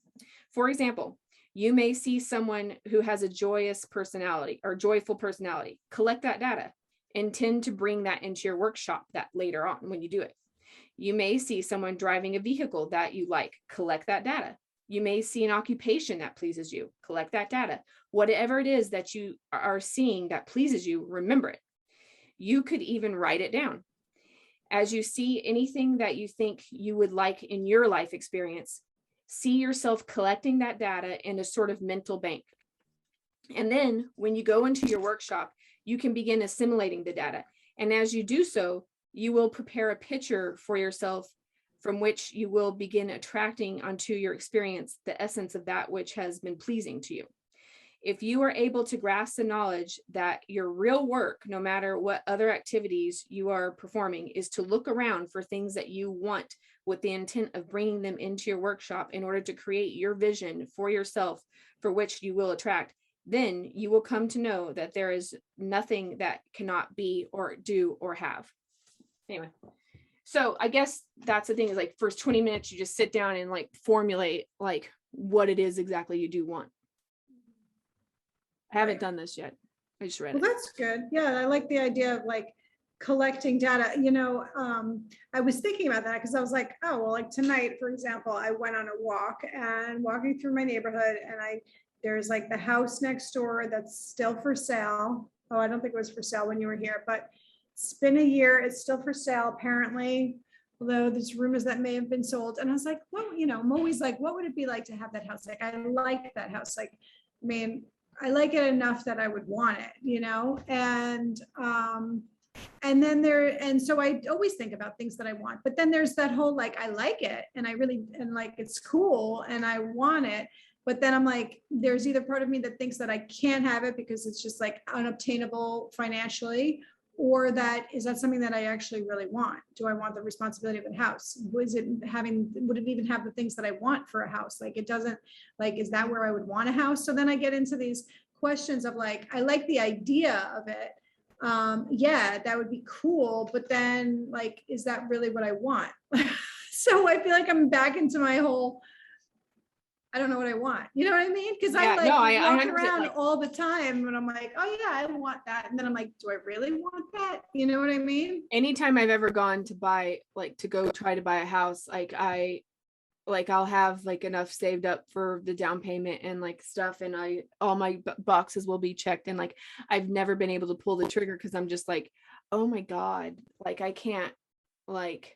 For example, you may see someone who has a joyous personality or joyful personality. Collect that data. Intend to bring that into your workshop that later on when you do it. You may see someone driving a vehicle that you like. Collect that data. You may see an occupation that pleases you. Collect that data. Whatever it is that you are seeing that pleases you, remember it. You could even write it down. As you see anything that you think you would like in your life experience, see yourself collecting that data in a sort of mental bank. And then when you go into your workshop, you can begin assimilating the data. And as you do so, you will prepare a picture for yourself from which you will begin attracting onto your experience the essence of that which has been pleasing to you. If you are able to grasp the knowledge that your real work, no matter what other activities you are performing, is to look around for things that you want with the intent of bringing them into your workshop in order to create your vision for yourself for which you will attract, then you will come to know that there is nothing that cannot be or do or have. Anyway, so I guess that's the thing is like first 20 minutes, you just sit down and like formulate like what it is exactly you do want. I haven't done this yet. I just read it. Well, that's good. Yeah, I like the idea of like collecting data. You know, I was thinking about that because I was like, oh, well, like tonight, for example, I went on a walk and walking through my neighborhood and there's like the house next door that's still for sale. Oh, I don't think it was for sale when you were here, but it's been a year. It's still for sale, apparently, although there's rumors that may have been sold. And I was like, well, you know, I'm always like, what would it be like to have that house? Like, I like that house. Like, I mean, I like it enough that I would want it, you know? And so I always think about things that I want, but then there's that whole, like, I like it and like, it's cool and I want it. But then I'm like, there's either part of me that thinks that I can't have it because it's just like unobtainable financially, or is that something that I actually really want? Do I want the responsibility of a house? Would it even have the things that I want for a house? Like, it doesn't, like, is that where I would want a house? So then I get into these questions of like, I like the idea of it. Yeah, that would be cool. But then like, is that really what I want? So I feel like I'm back into my whole, I don't know what I want. You know what I mean? Because I walk around all the time and I'm like, oh yeah, I want that. And then I'm like, do I really want that? You know what I mean? Anytime I've ever gone to buy, like to go try to buy a house, I'll have like enough saved up for the down payment and like stuff. And all my boxes will be checked. And like, I've never been able to pull the trigger because I'm just like, oh my God, like I can't, like,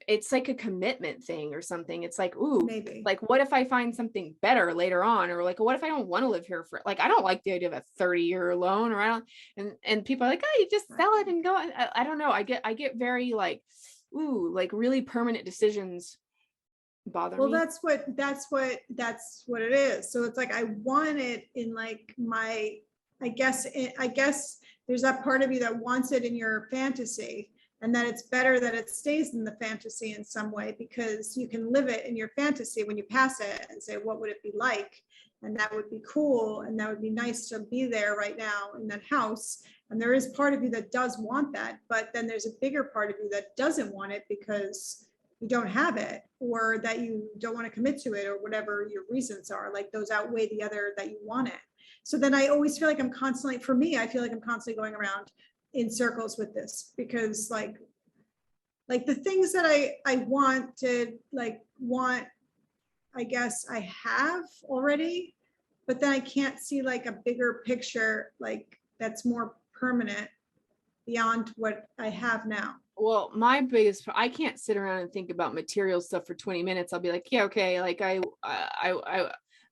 it's like a commitment thing or something. It's like, ooh, maybe. Like what if I find something better later on? Or like, what if I don't want to live here for, like, I don't like the idea of a 30-year loan, or I don't, and people are like, oh, you just sell it and go. I don't know. I get very like, ooh, like really permanent decisions bother me. Well, that's what it is. So it's like, I want it in like my, I guess there's that part of you that wants it in your fantasy. And that it's better that it stays in the fantasy in some way, because you can live it in your fantasy when you pass it and say, what would it be like? And that would be cool. And that would be nice to be there right now in that house. And there is part of you that does want that, but then there's a bigger part of you that doesn't want it because you don't have it, or that you don't want to commit to it, or whatever your reasons are. Like those outweigh the other that you want it. So then I always feel like I'm constantly, for me, I feel like I'm constantly going around in circles with this, because like the things that I want to I guess I have already, but then I can't see like a bigger picture, like that's more permanent beyond what I have now. Well, my biggest, I can't sit around and think about material stuff for 20 minutes. I'll be like, yeah, okay. Like I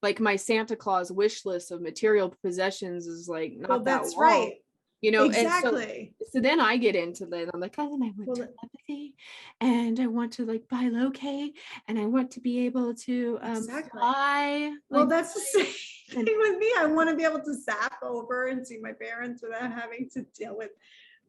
like my Santa Claus wish list of material possessions is like not Well, that that's long. right. You know, Exactly. and so then I get into that. I'm like, oh, and I want Well, telepathy, and I want to like bilocate, and I want to be able to Exactly. fly. well, Like, that's the same thing with me. I want to be able to zap over and see my parents without having to deal with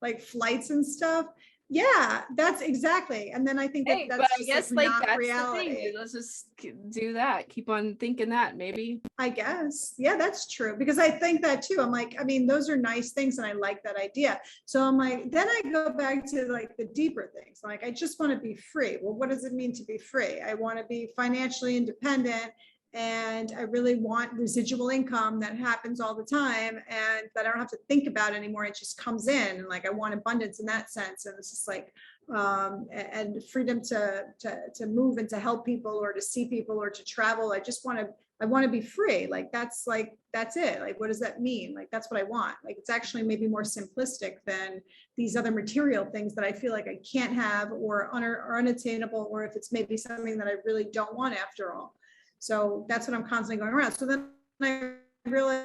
like flights and stuff. Yeah, that's exactly. And then I think that hey, but that's I just guess like like not that's reality. the thing. Let's just do that. Keep on thinking that maybe. I guess. Yeah, that's true. Because I think that too. I'm like, I mean, those are nice things and I like that idea. So I'm like, then I go back to like the deeper things. Like, I just want to be free. Well, what does it mean to be free? I want to be financially independent, and I really want residual income that happens all the time and that I don't have to think about anymore. It just comes in, and like I want abundance in that sense. And it's just like and freedom to move and to help people or to see people or to travel. I want to be free. Like that's it. Like, what does that mean? Like, that's what I want. Like, it's actually maybe more simplistic than these other material things that I feel like I can't have or are unattainable, or if it's maybe something that I really don't want after all. So that's what I'm constantly going around. So then I realize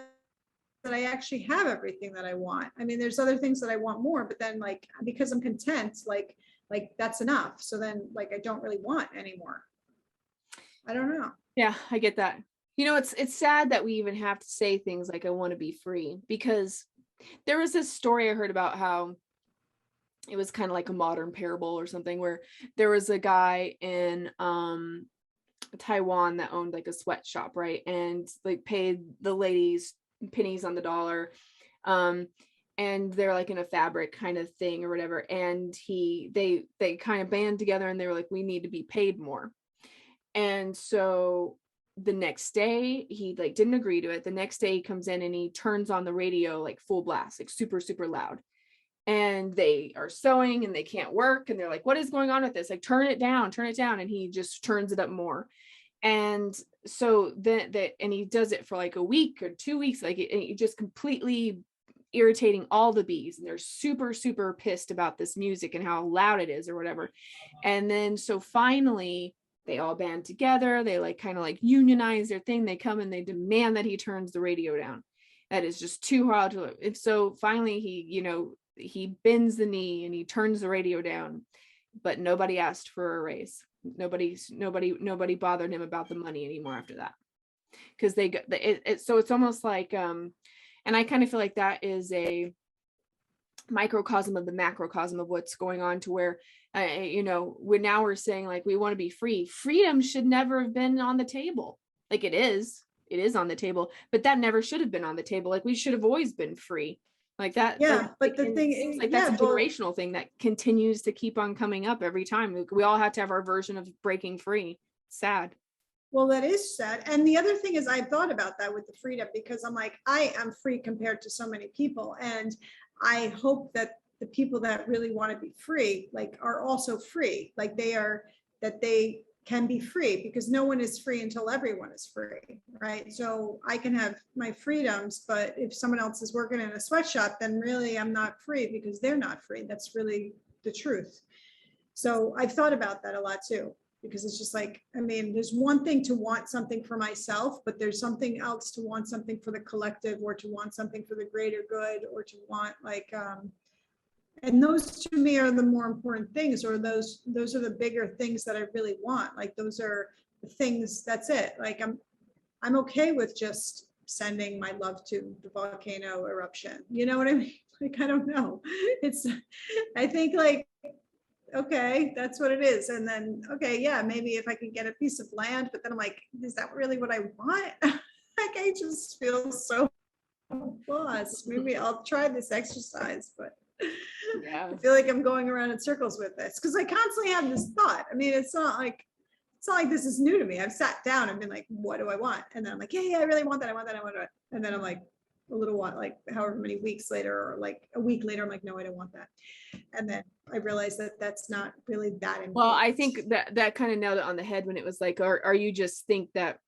that I actually have everything that I want. I mean, there's other things that I want more, but then like, because I'm content, like that's enough. So then like, I don't really want anymore. I don't know. Yeah, I get that. You know, it's sad that we even have to say things like I want to be free, because there was this story I heard about how it was kind of like a modern parable or something, where there was a guy in Taiwan that owned like a sweatshop, right? And like paid the ladies pennies on the dollar. And they're like in a fabric kind of thing or whatever. And they kind of band together and they were like, we need to be paid more. And so the next day he like didn't agree to it. The next day he comes in and he turns on the radio like full blast, like super, super loud. And they are sewing and they can't work. And they're like, what is going on with this? Like, turn it down. And he just turns it up more. And so then and he does it for like a week or 2 weeks, like it just completely irritating all the bees. And they're super, super pissed about this music and how loud it is or whatever. And then so finally they all band together. They like kind of like unionize their thing. They come and they demand that he turns the radio down. That is just too hard to live. And so finally he bends the knee and he turns the radio down, but nobody asked for a raise. Nobody bothered him about the money anymore after that, because so it's almost like and I kind of feel like that is a microcosm of the macrocosm of what's going on, to where we're saying like we want to be free. Freedom should never have been on the table. Like it is on the table, but that never should have been on the table. Like we should have always been free. Like that. Yeah, but the thing is, like that's a generational thing that continues to keep on coming up every time. We all have to have our version of breaking free. Sad. Well, that is sad. And the other thing is, I've thought about that with the freedom, because I'm like, I am free compared to so many people. And I hope that the people that really want to be free, like, are also free. Like that they can be free, because no one is free until everyone is free, right? So I can have my freedoms, but if someone else is working in a sweatshop, then really I'm not free because they're not free. That's really the truth. So I've thought about that a lot too, because it's just like, I mean, there's one thing to want something for myself, but there's something else to want something for the collective, or to want something for the greater good, or to want like, and those to me are the more important things, or those are the bigger things that I really want. Like those are the things, that's it. Like I'm okay with just sending my love to the volcano eruption. You know what I mean? Like, I don't know. I think like, okay, that's what it is. And then, okay, yeah, maybe if I could get a piece of land, but then I'm like, is that really what I want? Like, I just feel so lost. Maybe I'll try this exercise, but Yeah. I feel like I'm going around in circles with this, because I constantly have this thought. I mean, it's not like this is new to me. I've sat down and been like, what do I want? And then I'm like, yeah, I really want that. I want that. And then I'm like, a little while, like however many weeks later, or like a week later, I'm like, no, I don't want that. And then I realized that that's not really that important. Well, I think that kind of nailed it on the head when it was like, or you just think that,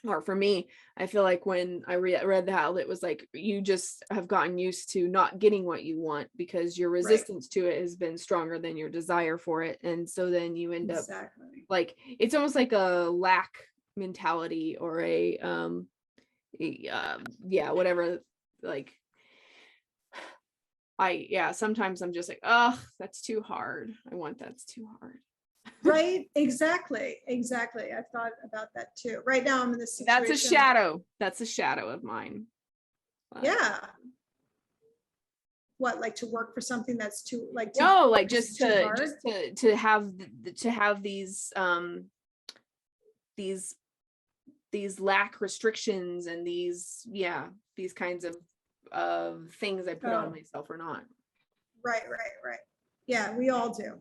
or for me, I feel like when I read that, it was like, you just have gotten used to not getting what you want because your resistance to it has been stronger than your desire for it. And so then you end up like, it's almost like a lack mentality or whatever, like, sometimes I'm just like, oh, that's too hard. That's too hard. Right. Exactly. I've thought about that too. Right now I'm in this situation. That's a shadow of mine. But yeah. What, like to work for something that's too like no, like just to have these lack restrictions and these kinds of things I put on myself or not. Right. Yeah, we all do.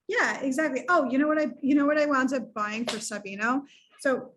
Yeah, exactly. Oh, you know what I wound up buying for Sabino? So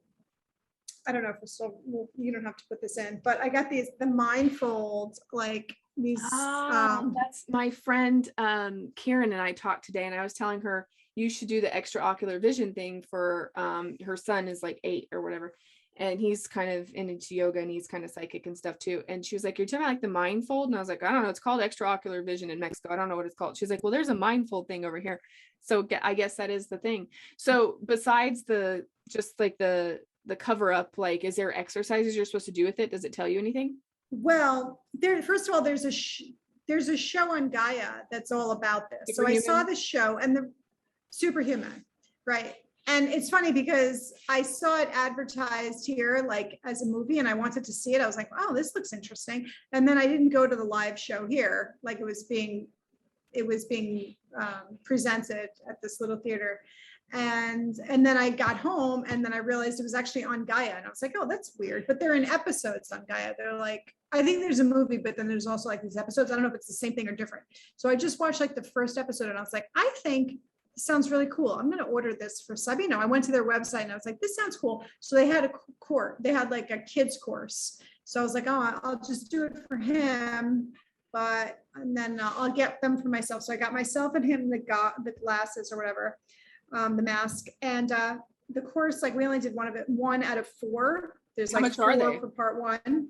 I don't know if we're still, you don't have to put this in, but I got the Mindfold, like these. That's my friend Karen and I talked today, and I was telling her you should do the extraocular vision thing for her son is like 8 or whatever. And he's kind of into yoga and he's kind of psychic and stuff too. And she was like, you're talking about like the Mindfold? And I was like, I don't know. It's called extraocular vision in Mexico. I don't know what it's called. She's like, well, there's a Mindfold thing over here. So I guess that is the thing. So besides the cover up, like, is there exercises you're supposed to do with it? Does it tell you anything? Well, first of all, there's a show on Gaia that's all about this. So I saw the show and the Superhuman, right? And it's funny because I saw it advertised here like as a movie and I wanted to see it. I was like, wow, this looks interesting. And then I didn't go to the live show here, like it was being presented at this little theater. And then I got home and then I realized it was actually on Gaia. And I was like, oh, that's weird. But they're in episodes on Gaia. They're like, I think there's a movie, but then there's also like these episodes. I don't know if it's the same thing or different. So I just watched like the first episode and I was like, I think sounds really cool. I'm going to order this for Sabino. I went to their website and I was like, this sounds cool. So they had a course. They had like a kids course. So I was like, oh, I'll just do it for him. And then I'll get them for myself. So I got myself and him the glasses or whatever, the mask. And the course, like we only did one out of 4. There's like 4 for part 1.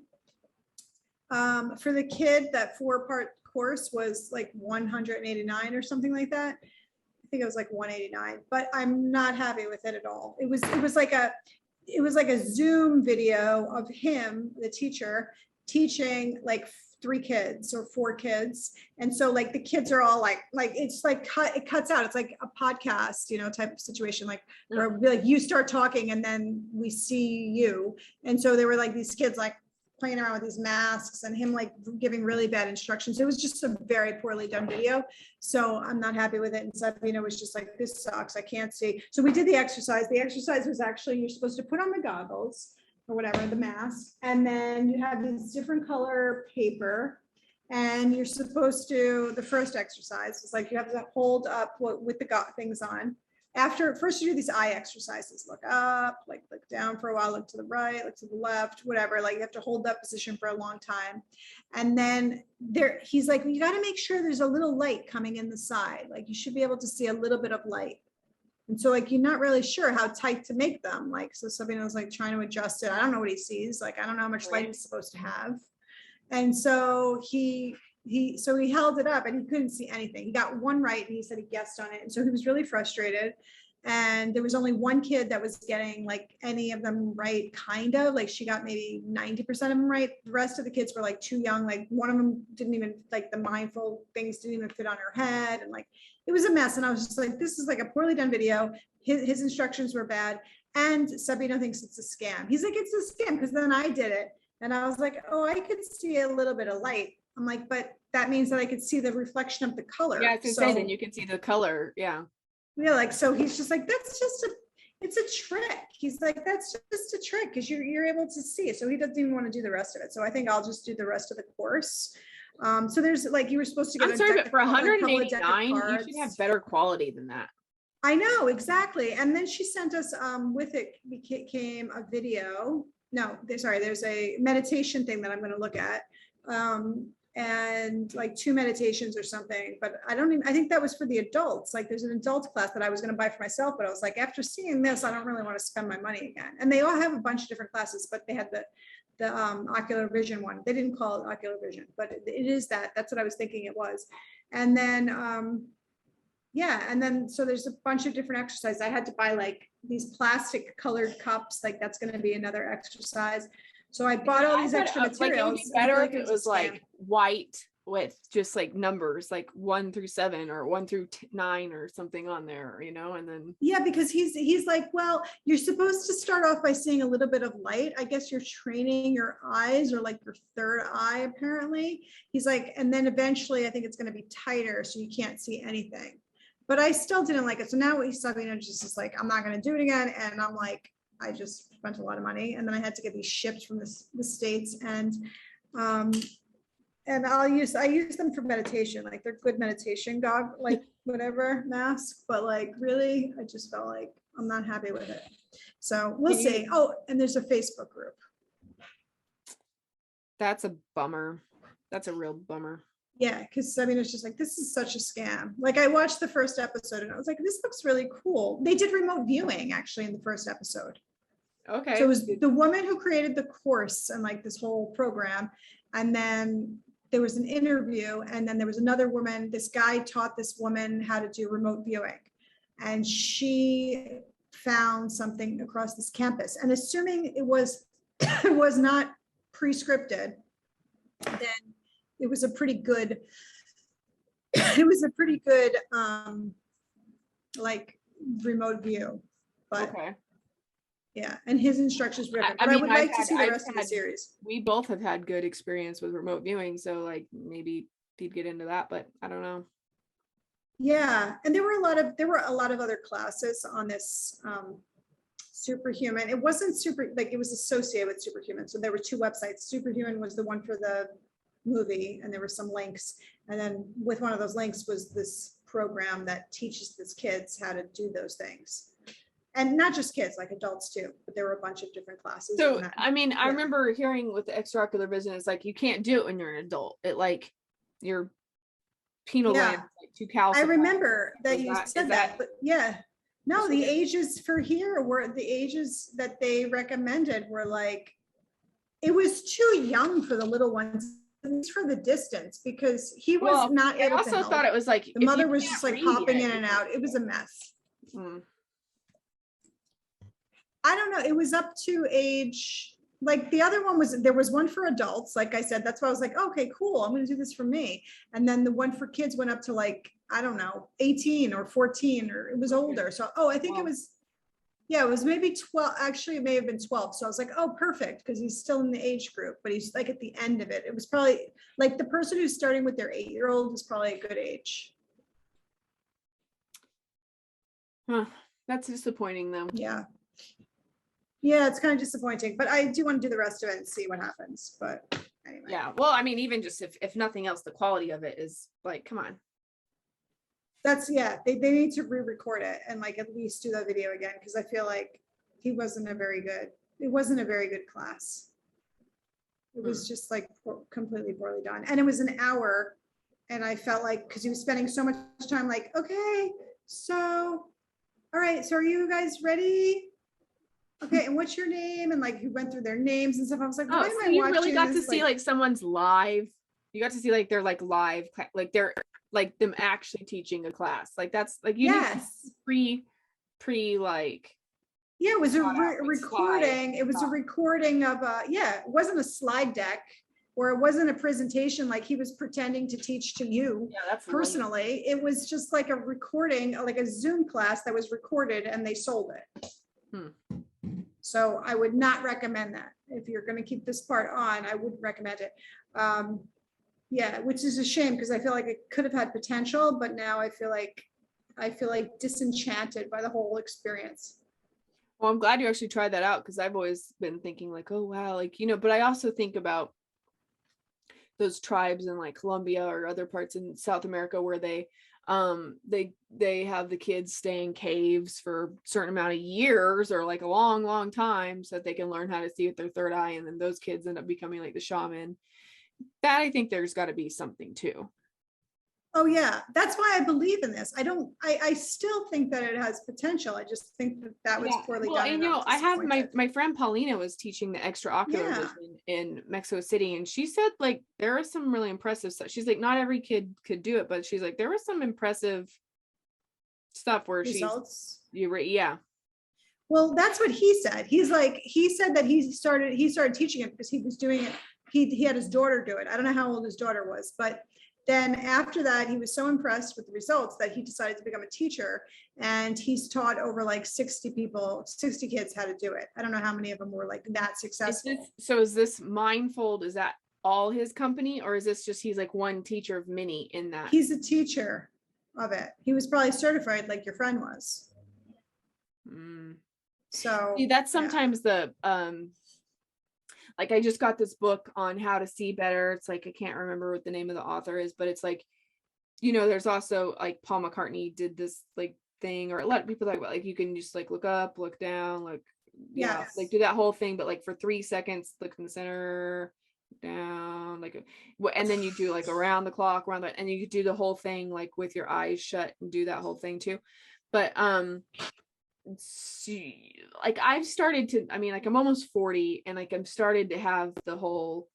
For the kid, that 4-part course was like $189 or something like that. I think it was like $189, but I'm not happy with it at all. It was like a Zoom video of him, the teacher, teaching like 3 kids or 4 kids. And so like the kids are all like it's like it cuts out. It's like a podcast, type of situation, like where like you start talking and then we see you. And so they were like these kids like playing around with these masks and him like giving really bad instructions. It was just a very poorly done video. So I'm not happy with it. And Sabino was just like, this sucks. I can't see. So we did the exercise. The exercise was actually, you're supposed to put on the goggles or whatever, the mask. And then you have this different color paper and you're supposed to, the first exercise is like, you have to hold up with the things on. First you do these eye exercises, look up, like look down for a while, look to the right, look to the left, whatever, like you have to hold that position for a long time. And then he's like, you got to make sure there's a little light coming in the side. Like you should be able to see a little bit of light. And so like, you're not really sure how tight to make them. Like, so Sabino's like trying to adjust it. I don't know what he sees. Like, I don't know how much light he's supposed to have. And so he held it up and he couldn't see anything. He got one right and he said he guessed on it. And so he was really frustrated. And there was only one kid that was getting like any of them right, kind of like she got maybe 90% of them right. The rest of the kids were like too young. Like one of them didn't even, like the Mindfold things didn't even fit on her head. And like, it was a mess. And I was just like, this is like a poorly done video. His instructions were bad. And Sabino thinks it's a scam. He's like, it's a scam because then I did it. And I was like, oh, I could see a little bit of light. I'm like, but that means that I could see the reflection of the color. Yeah, it's insane. Then you can see the color. Yeah. Yeah, like, so he's just like, it's a trick. He's like, that's just a trick because you're able to see it. So he doesn't even want to do the rest of it. So I think I'll just do the rest of the course. So there's like, you were supposed to get I'm sorry, but for $189, you should have better quality than that. I know, exactly. And then she sent us with it came a video. no, sorry, there's a meditation thing that I'm going to look at. And like 2 meditations or something, but I think that was for the adults. Like there's an adult class that I was going to buy for myself, but I was like, after seeing this, I don't really want to spend my money again. And they all have a bunch of different classes, but they had the ocular vision one. They didn't call it ocular vision, but it is that's what I was thinking it was. And then, and then, so there's a bunch of different exercises. I had to buy like these plastic colored cups, like that's going to be another exercise. So I bought all these extra materials. Like it would be better if it was like white with just like numbers, like 1 through 7 or 1 through 9 or something on there, you know, and then. Yeah, because he's like, well, you're supposed to start off by seeing a little bit of light. I guess you're training your eyes, or like your third eye, apparently. He's like, and then eventually I think it's going to be tighter so you can't see anything. But I still didn't like it. So now what he's talking about just like, I'm not going to do it again. And I'm like, I just spent a lot of money, and then I had to get these shipped from the States, and I use them for meditation. Like they're good meditation like whatever mask, but like really, I just felt like I'm not happy with it. So we'll see. Oh, and there's a Facebook group. That's a bummer. That's a real bummer. Yeah, because I mean, it's just like, this is such a scam. Like I watched the first episode and I was like, this looks really cool. They did remote viewing actually in the first episode. Okay. So it was the woman who created the course and like this whole program. And then there was an interview, and then there was another woman. This guy taught this woman how to do remote viewing, and she found something across this campus. And assuming it was not pre-scripted, then it was a pretty good like remote view. But okay. Yeah, and his instructions were different. But I would like to see the rest of the series. We both have had good experience with remote viewing, so like maybe he'd get into that, but I don't know. Yeah, and there were a lot of other classes on this Superhuman. It wasn't it was associated with Superhuman. So there were 2 websites. Superhuman was the one for the movie, and there were some links. And then with one of those links was this program that teaches these kids how to do those things. And not just kids, like adults too, but there were a bunch of different classes. So, I mean, I remember hearing with the extraocular vision, it's like, you can't do it when you're an adult. It like your penal gland is like too calcified. I remember that you said that, but yeah. No, the ages for here were the ages that they recommended were like, it was too young for the little ones, at least for the distance, because he was not able to help. I also thought it was like, the mother was just like popping in and out. It was a mess. I don't know. It was up to age, like the other one was, there was one for adults. Like I said, that's why I was like, okay, cool. I'm going to do this for me. And then the one for kids went up to like, I don't know, 18 or 14, or it was older. So, I think it was maybe 12. Actually, it may have been 12. So I was like, oh, perfect. Because he's still in the age group, but he's like at the end of it. It was probably like the person who's starting with their 8-year-old is probably a good age. Huh. That's disappointing though. Yeah. Yeah, it's kind of disappointing, but I do want to do the rest of it and see what happens. But anyway. Yeah, well, I mean, even just if nothing else, the quality of it is like, come on. That's, yeah, they need to re-record it and like at least do that video again, because I feel like it wasn't a very good class. It was just like completely poorly done. And it was an hour, and I felt like, because he was spending so much time like, okay, so, all right, so are you guys ready? Okay, and what's your name? And like, he went through their names and stuff. I was like, why am I you watching really got this? to see like someone's live. You got to see like they're like live, like they're like them actually teaching a class. Like that's like you need pre like. Yeah, it was a recording. It was a recording of it wasn't a slide deck, or it wasn't a presentation like he was pretending to teach to you personally. It was just like a recording, like a Zoom class that was recorded, and they sold it. So I would not recommend that. If you're going to keep this part on, I wouldn't recommend it. Which is a shame, because I feel like it could have had potential, but now I feel like disenchanted by the whole experience. Well, I'm glad you actually tried that out, because I've always been thinking like, oh wow, like, you know, but I also think about those tribes in like Colombia or other parts in South America where they they have the kids stay in caves for a certain amount of years or like a long time so that they can learn how to see with their third eye, and then those kids end up becoming like the shaman. That I think there's got to be something too. Oh yeah, that's why I believe in this. I still think that it has potential. I just think that was poorly done. And I have my friend Paulina was teaching the extraocular vision in Mexico City, and she said like there are some really impressive stuff. She's like, not every kid could do it, but she's like, there was some impressive stuff where yeah. Well, that's what he said. He said that he started teaching it because he was doing it. He had his daughter do it. I don't know how old his daughter was, but then after that, he was so impressed with the results that he decided to become a teacher, and he's taught over like 60 kids how to do it. I don't know how many of them were like that successful. Is this Mindfold? Is that all his company, or is this just he's like one teacher of many in that? He's a teacher of it. He was probably certified like your friend was. So see, that's sometimes the like I just got this book on how to see better. It's like I can't remember what the name of the author is, but it's like, there's also like Paul McCartney did this like thing, or a lot of people talk about like you can just like look up, look down, like like do that whole thing, but like for 3 seconds, look in the center, down, like, and then you do like around the clock, and you could do the whole thing like with your eyes shut and do that whole thing too. But like I've started to, I mean, like I'm almost 40, and like I'm started to have the whole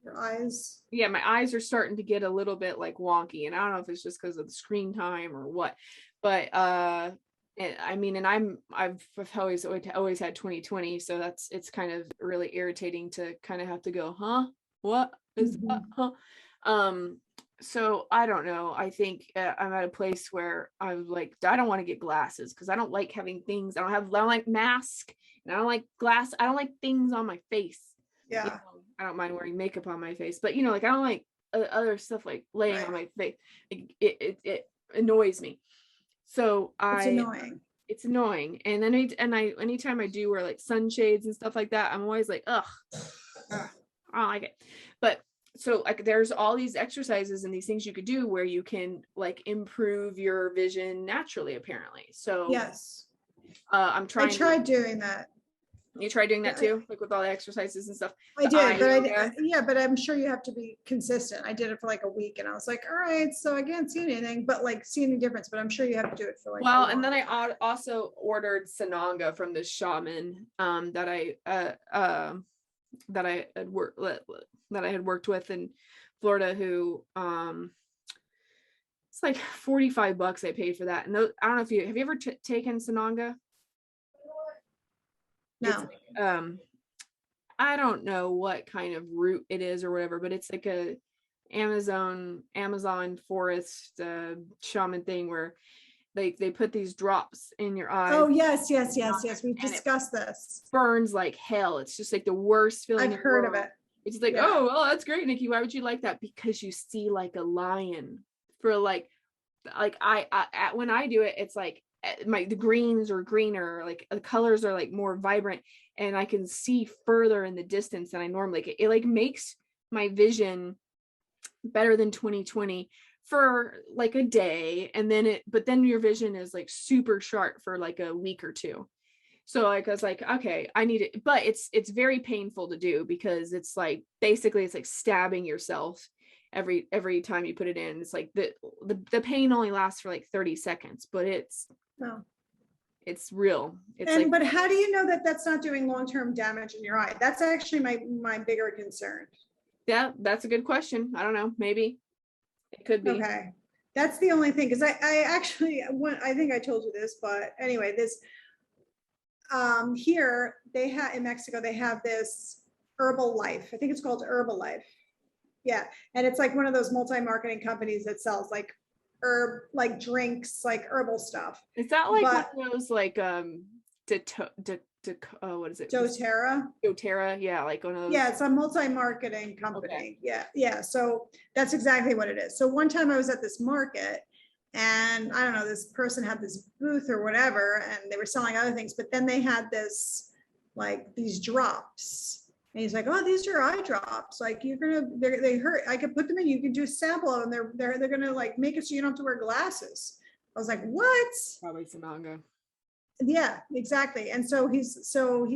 your eyes, my eyes are starting to get a little bit like wonky, and I don't know if it's just because of the screen time or what, but I mean, and I've always had 20/20, so it's kind of really irritating to kind of have to go, what is that? So I don't know. I think I'm at a place where I'm like, I don't want to get glasses because I don't like having things. I don't like mask, and I don't like glass. I don't like things on my face. Yeah. I don't mind wearing makeup on my face, but like I don't like other stuff like laying on my face. Like, it annoys me. So it's annoying. And then anytime I do wear like sunshades and stuff like that, I'm always like, ugh, I don't like it. But so like there's all these exercises and these things you could do where you can like improve your vision naturally, apparently. So yes, I tried doing that. You tried doing that too, like with all the exercises and stuff? I did, but I'm sure you have to be consistent. I did it for like a week, and I was like, all right, so I can't see anything, but like see any difference, but I'm sure you have to do it for like. Well, and then I also ordered Sananga from this shaman that I had worked with in Florida, who it's like $45 I paid for that. And I don't know if have you ever taken Sananga? No. I don't know what kind of root it is or whatever, but it's like a Amazon forest shaman thing where they put these drops in your eyes. Oh yes. We've discussed this. Burns like hell. It's just like the worst feeling. I've heard of it. It's like, oh, well, that's great, Nikki. Why would you like that? Because you see like a lion for like I when I do it, it's like the greens are greener, like the colors are like more vibrant, and I can see further in the distance than I normally. It like makes my vision better than 20/20 for like a day, and then your vision is like super sharp for like a week or two. So like I was like, okay, I need it, but it's very painful to do because it's like basically it's like stabbing yourself every time you put it in. It's like the pain only lasts for like 30 seconds, but it's real. But how do you know that that's not doing long-term damage in your eye? That's actually my bigger concern. Yeah, that's a good question. I don't know. Maybe it could be. Okay, that's the only thing, because I actually I think I told you this, but anyway, this here in Mexico they have this Herbalife. I think it's called Herbalife. Yeah, and it's like one of those multi-marketing companies that sells like herb, like drinks, like herbal stuff. Is that like one of those like what is it? doTERRA, yeah, like one of those. Yeah, it's a multi-marketing company. Okay. Yeah. So that's exactly what it is. So one time I was at this market, and I don't know, this person had this booth or whatever, and they were selling other things, but then they had this like these drops, And he's like, oh, these are eye drops. Like they hurt. I could put them in. You can do a sample of them. They're gonna like make it so you don't have to wear glasses. I was like, what? Probably Sananga. Yeah, exactly. And so he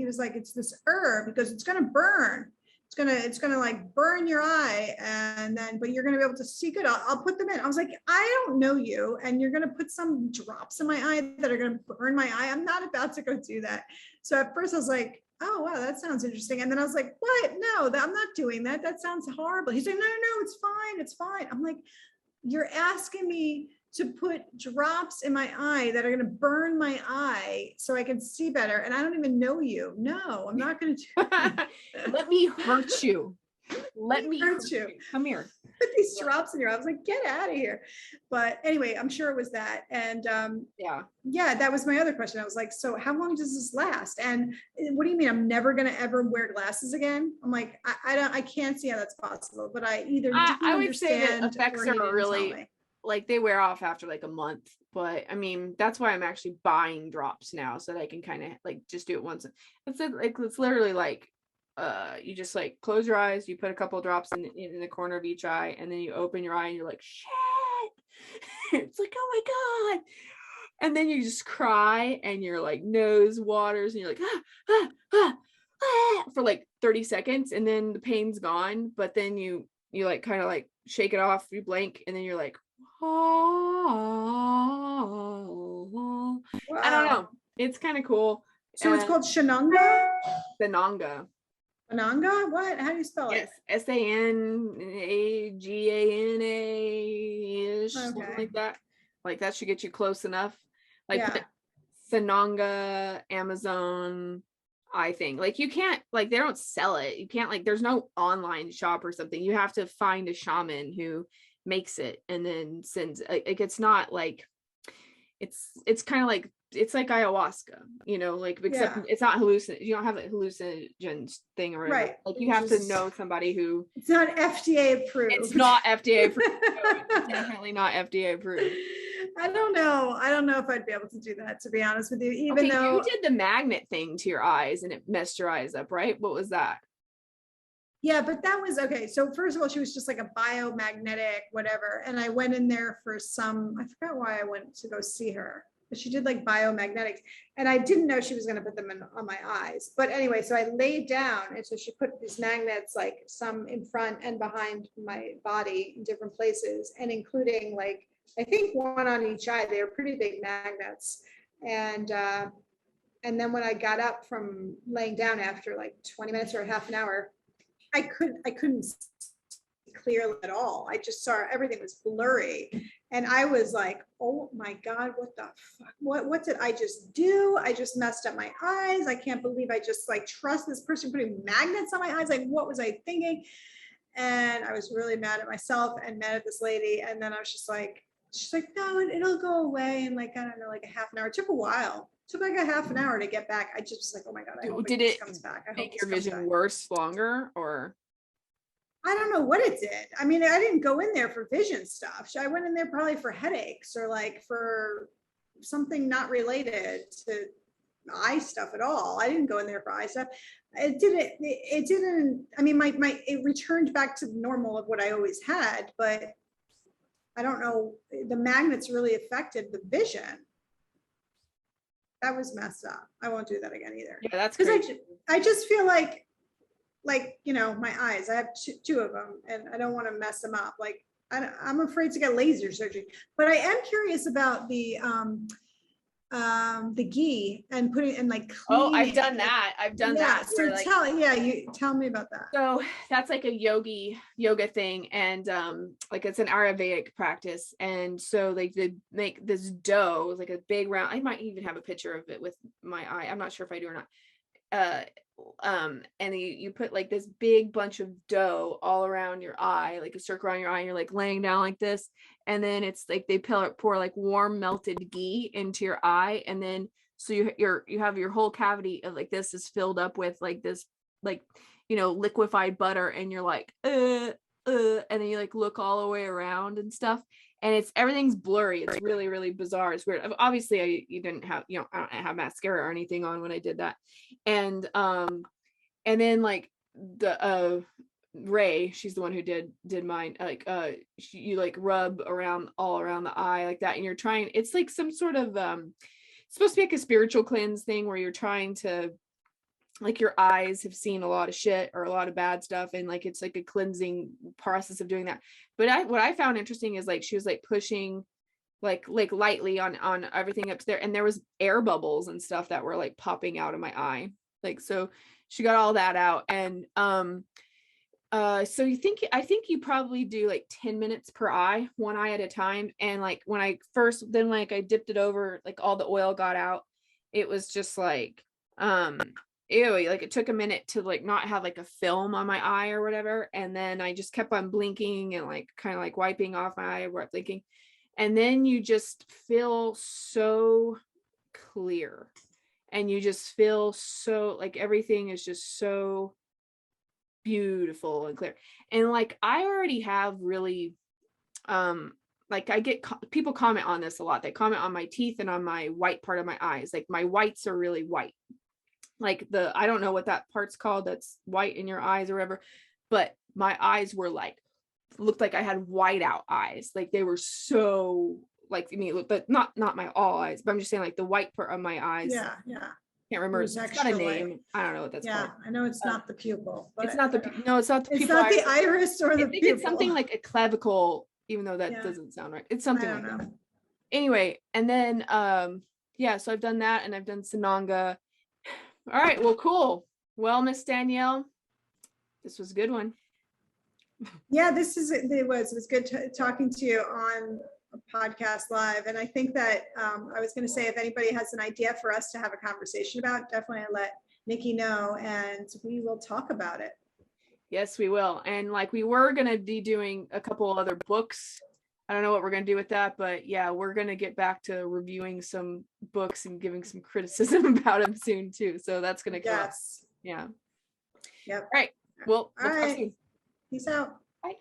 was like, it's this herb because it's gonna burn. It's gonna like burn your eye, and then but you're gonna be able to see good. I'll put them in. I was like, I don't know you, and you're gonna put some drops in my eye that are gonna burn my eye. I'm not about to go do that. So at first I was like, oh wow, that sounds interesting. And then I was like, what? No, I'm not doing that. That sounds horrible. He's like, no, it's fine. It's fine. I'm like, you're asking me to put drops in my eye that are going to burn my eye so I can see better. And I don't even know you. No, I'm not going to do that. Let me hurt you. Let me hurt you. Come here. Put these drops in your eye. I was like, get out of here. But anyway, I'm sure it was that. And yeah, that was my other question. I was like, so how long does this last? And what do you mean I'm never going to ever wear glasses again? I'm like, I can't see how that's possible. But I would say the effects are really like they wear off after like a month. But I mean, that's why I'm actually buying drops now so that I can kind of like just do it once. It's literally like you just like close your eyes, you put a couple of drops in the corner of each eye, and then you open your eye and you're like, shit. It's like, oh my God. And then you just cry and your like nose waters and you're like for like 30 seconds, and then the pain's gone. But then you like kind of like shake it off, you blink, and then you're like, oh. Wow. I don't know. It's kind of cool. So it's called Sananga? Sananga. Sananga? What? How do you spell it? Yes, Sananga, something like that. Like that should get you close enough. Like Sananga, Amazon, I think. Like you can't, like they don't sell it. You can't, like there's no online shop or something. You have to find a shaman who makes it and then sends. Like it's not like it's kind of like, it's like ayahuasca, you know, like except it's not you don't have a hallucinogens thing or whatever. Right. Like you have to know somebody who, it's not FDA approved. It's not FDA approved. No, it's definitely not FDA approved. I don't know if I'd be able to do that, to be honest with you, even though you did the magnet thing to your eyes and it messed your eyes up, right? What was that? Yeah, but that was okay. So first of all, she was just like a biomagnetic whatever, and I went in there for I forgot why I went to go see her. But she did like biomagnetics, and I didn't know she was going to put them on my eyes. But anyway, so I laid down, and so she put these magnets, like some in front and behind my body in different places, and including like, I think one on each eye. They were pretty big magnets. And then when I got up from laying down after like 20 minutes or half an hour, I couldn't see clearly at all. I just saw everything was blurry. And I was like, oh my God, what the fuck? What did I just do? I just messed up my eyes. I can't believe I just like trust this person putting magnets on my eyes. Like, what was I thinking? And I was really mad at myself and mad at this lady. And then I was just like, she's like, no, it'll go away in like, I don't know, like a half an hour. It took a while. It took like a half an hour to get back. I just was like, oh my God, I hope it comes back. I make your vision worse, longer, or? I don't know what it did. I mean, I didn't go in there for vision stuff. I went in there probably for headaches or like for something not related to eye stuff at all. I didn't go in there for eye stuff. It didn't, I mean, it returned back to normal of what I always had, but I don't know, the magnets really affected the vision. That was messed up. I won't do that again either. Yeah, that's because I just feel like, you know, my eyes, I have two of them and I don't want to mess them up. Like I'm afraid to get laser surgery, but I am curious about the ghee and putting in like I've done that. So you tell me about that. So that's like a yoga thing, and like it's an Ayurvedic practice, and so like they make this dough, like a big round. I might even have a picture of it with my eye. I'm not sure if I do or not. And you put like this big bunch of dough all around your eye, like a circle around your eye, and you're like laying down like this, and then it's like they pour like warm melted ghee into your eye, and then so you have your whole cavity of like this is filled up with like this, like, you know, liquefied butter, and you're like and then you like look all the way around and stuff, and everything's blurry. It's really, really bizarre. It's weird. Obviously I didn't have, you know, I don't have mascara or anything on when I did that. And then like the Ray, she's the one who did mine, like you like rub around all around the eye like that, and you're trying, it's like some sort of it's supposed to be like a spiritual cleanse thing where you're trying to, like, your eyes have seen a lot of shit or a lot of bad stuff, and like it's like a cleansing process of doing that. But what I found interesting is like she was like pushing like lightly on everything up there, and there was air bubbles and stuff that were like popping out of my eye, like, so she got all that out. And so I think you probably do like 10 minutes per eye, one eye at a time. And like when I first, then like I dipped it over, like all the oil got out, it was just like ew, like it took a minute to like not have like a film on my eye or whatever. And then I just kept on blinking and like kind of like wiping off my eye, where blinking, and then you just feel so clear, and you just feel so like everything is just so beautiful and clear. And like I already have really like I get people comment on this a lot. They comment on my teeth and on my white part of my eyes. Like my whites are really white, like I don't know what that part's called that's white in your eyes or whatever, but my eyes were like, looked like I had white out eyes. Like they were so like, I mean, but not my all eyes, but I'm just saying like the white part of my eyes. Yeah. Can't remember. It's got a name. I don't know what that's called. I know it's not the pupil. But it's not the no, it's not the it's pupil. not the iris or the I think pupil. it's something like a clavicle, even though that doesn't sound right. It's something like that. Anyway, and then yeah, so I've done that, and I've done Sananga. All right, well, cool. Well, Miss Danielle, this was a good one. Yeah, it was good talking to you on a podcast live. And I think that I was going to say, if anybody has an idea for us to have a conversation about, definitely let Nikki know, and we will talk about it. Yes, we will. And like we were going to be doing a couple other books. I don't know what we're going to do with that, but yeah, we're going to get back to reviewing some books and giving some criticism about them soon too. So that's going to come up. Yeah. Yep. All right. Well, all right. Peace out. Bye.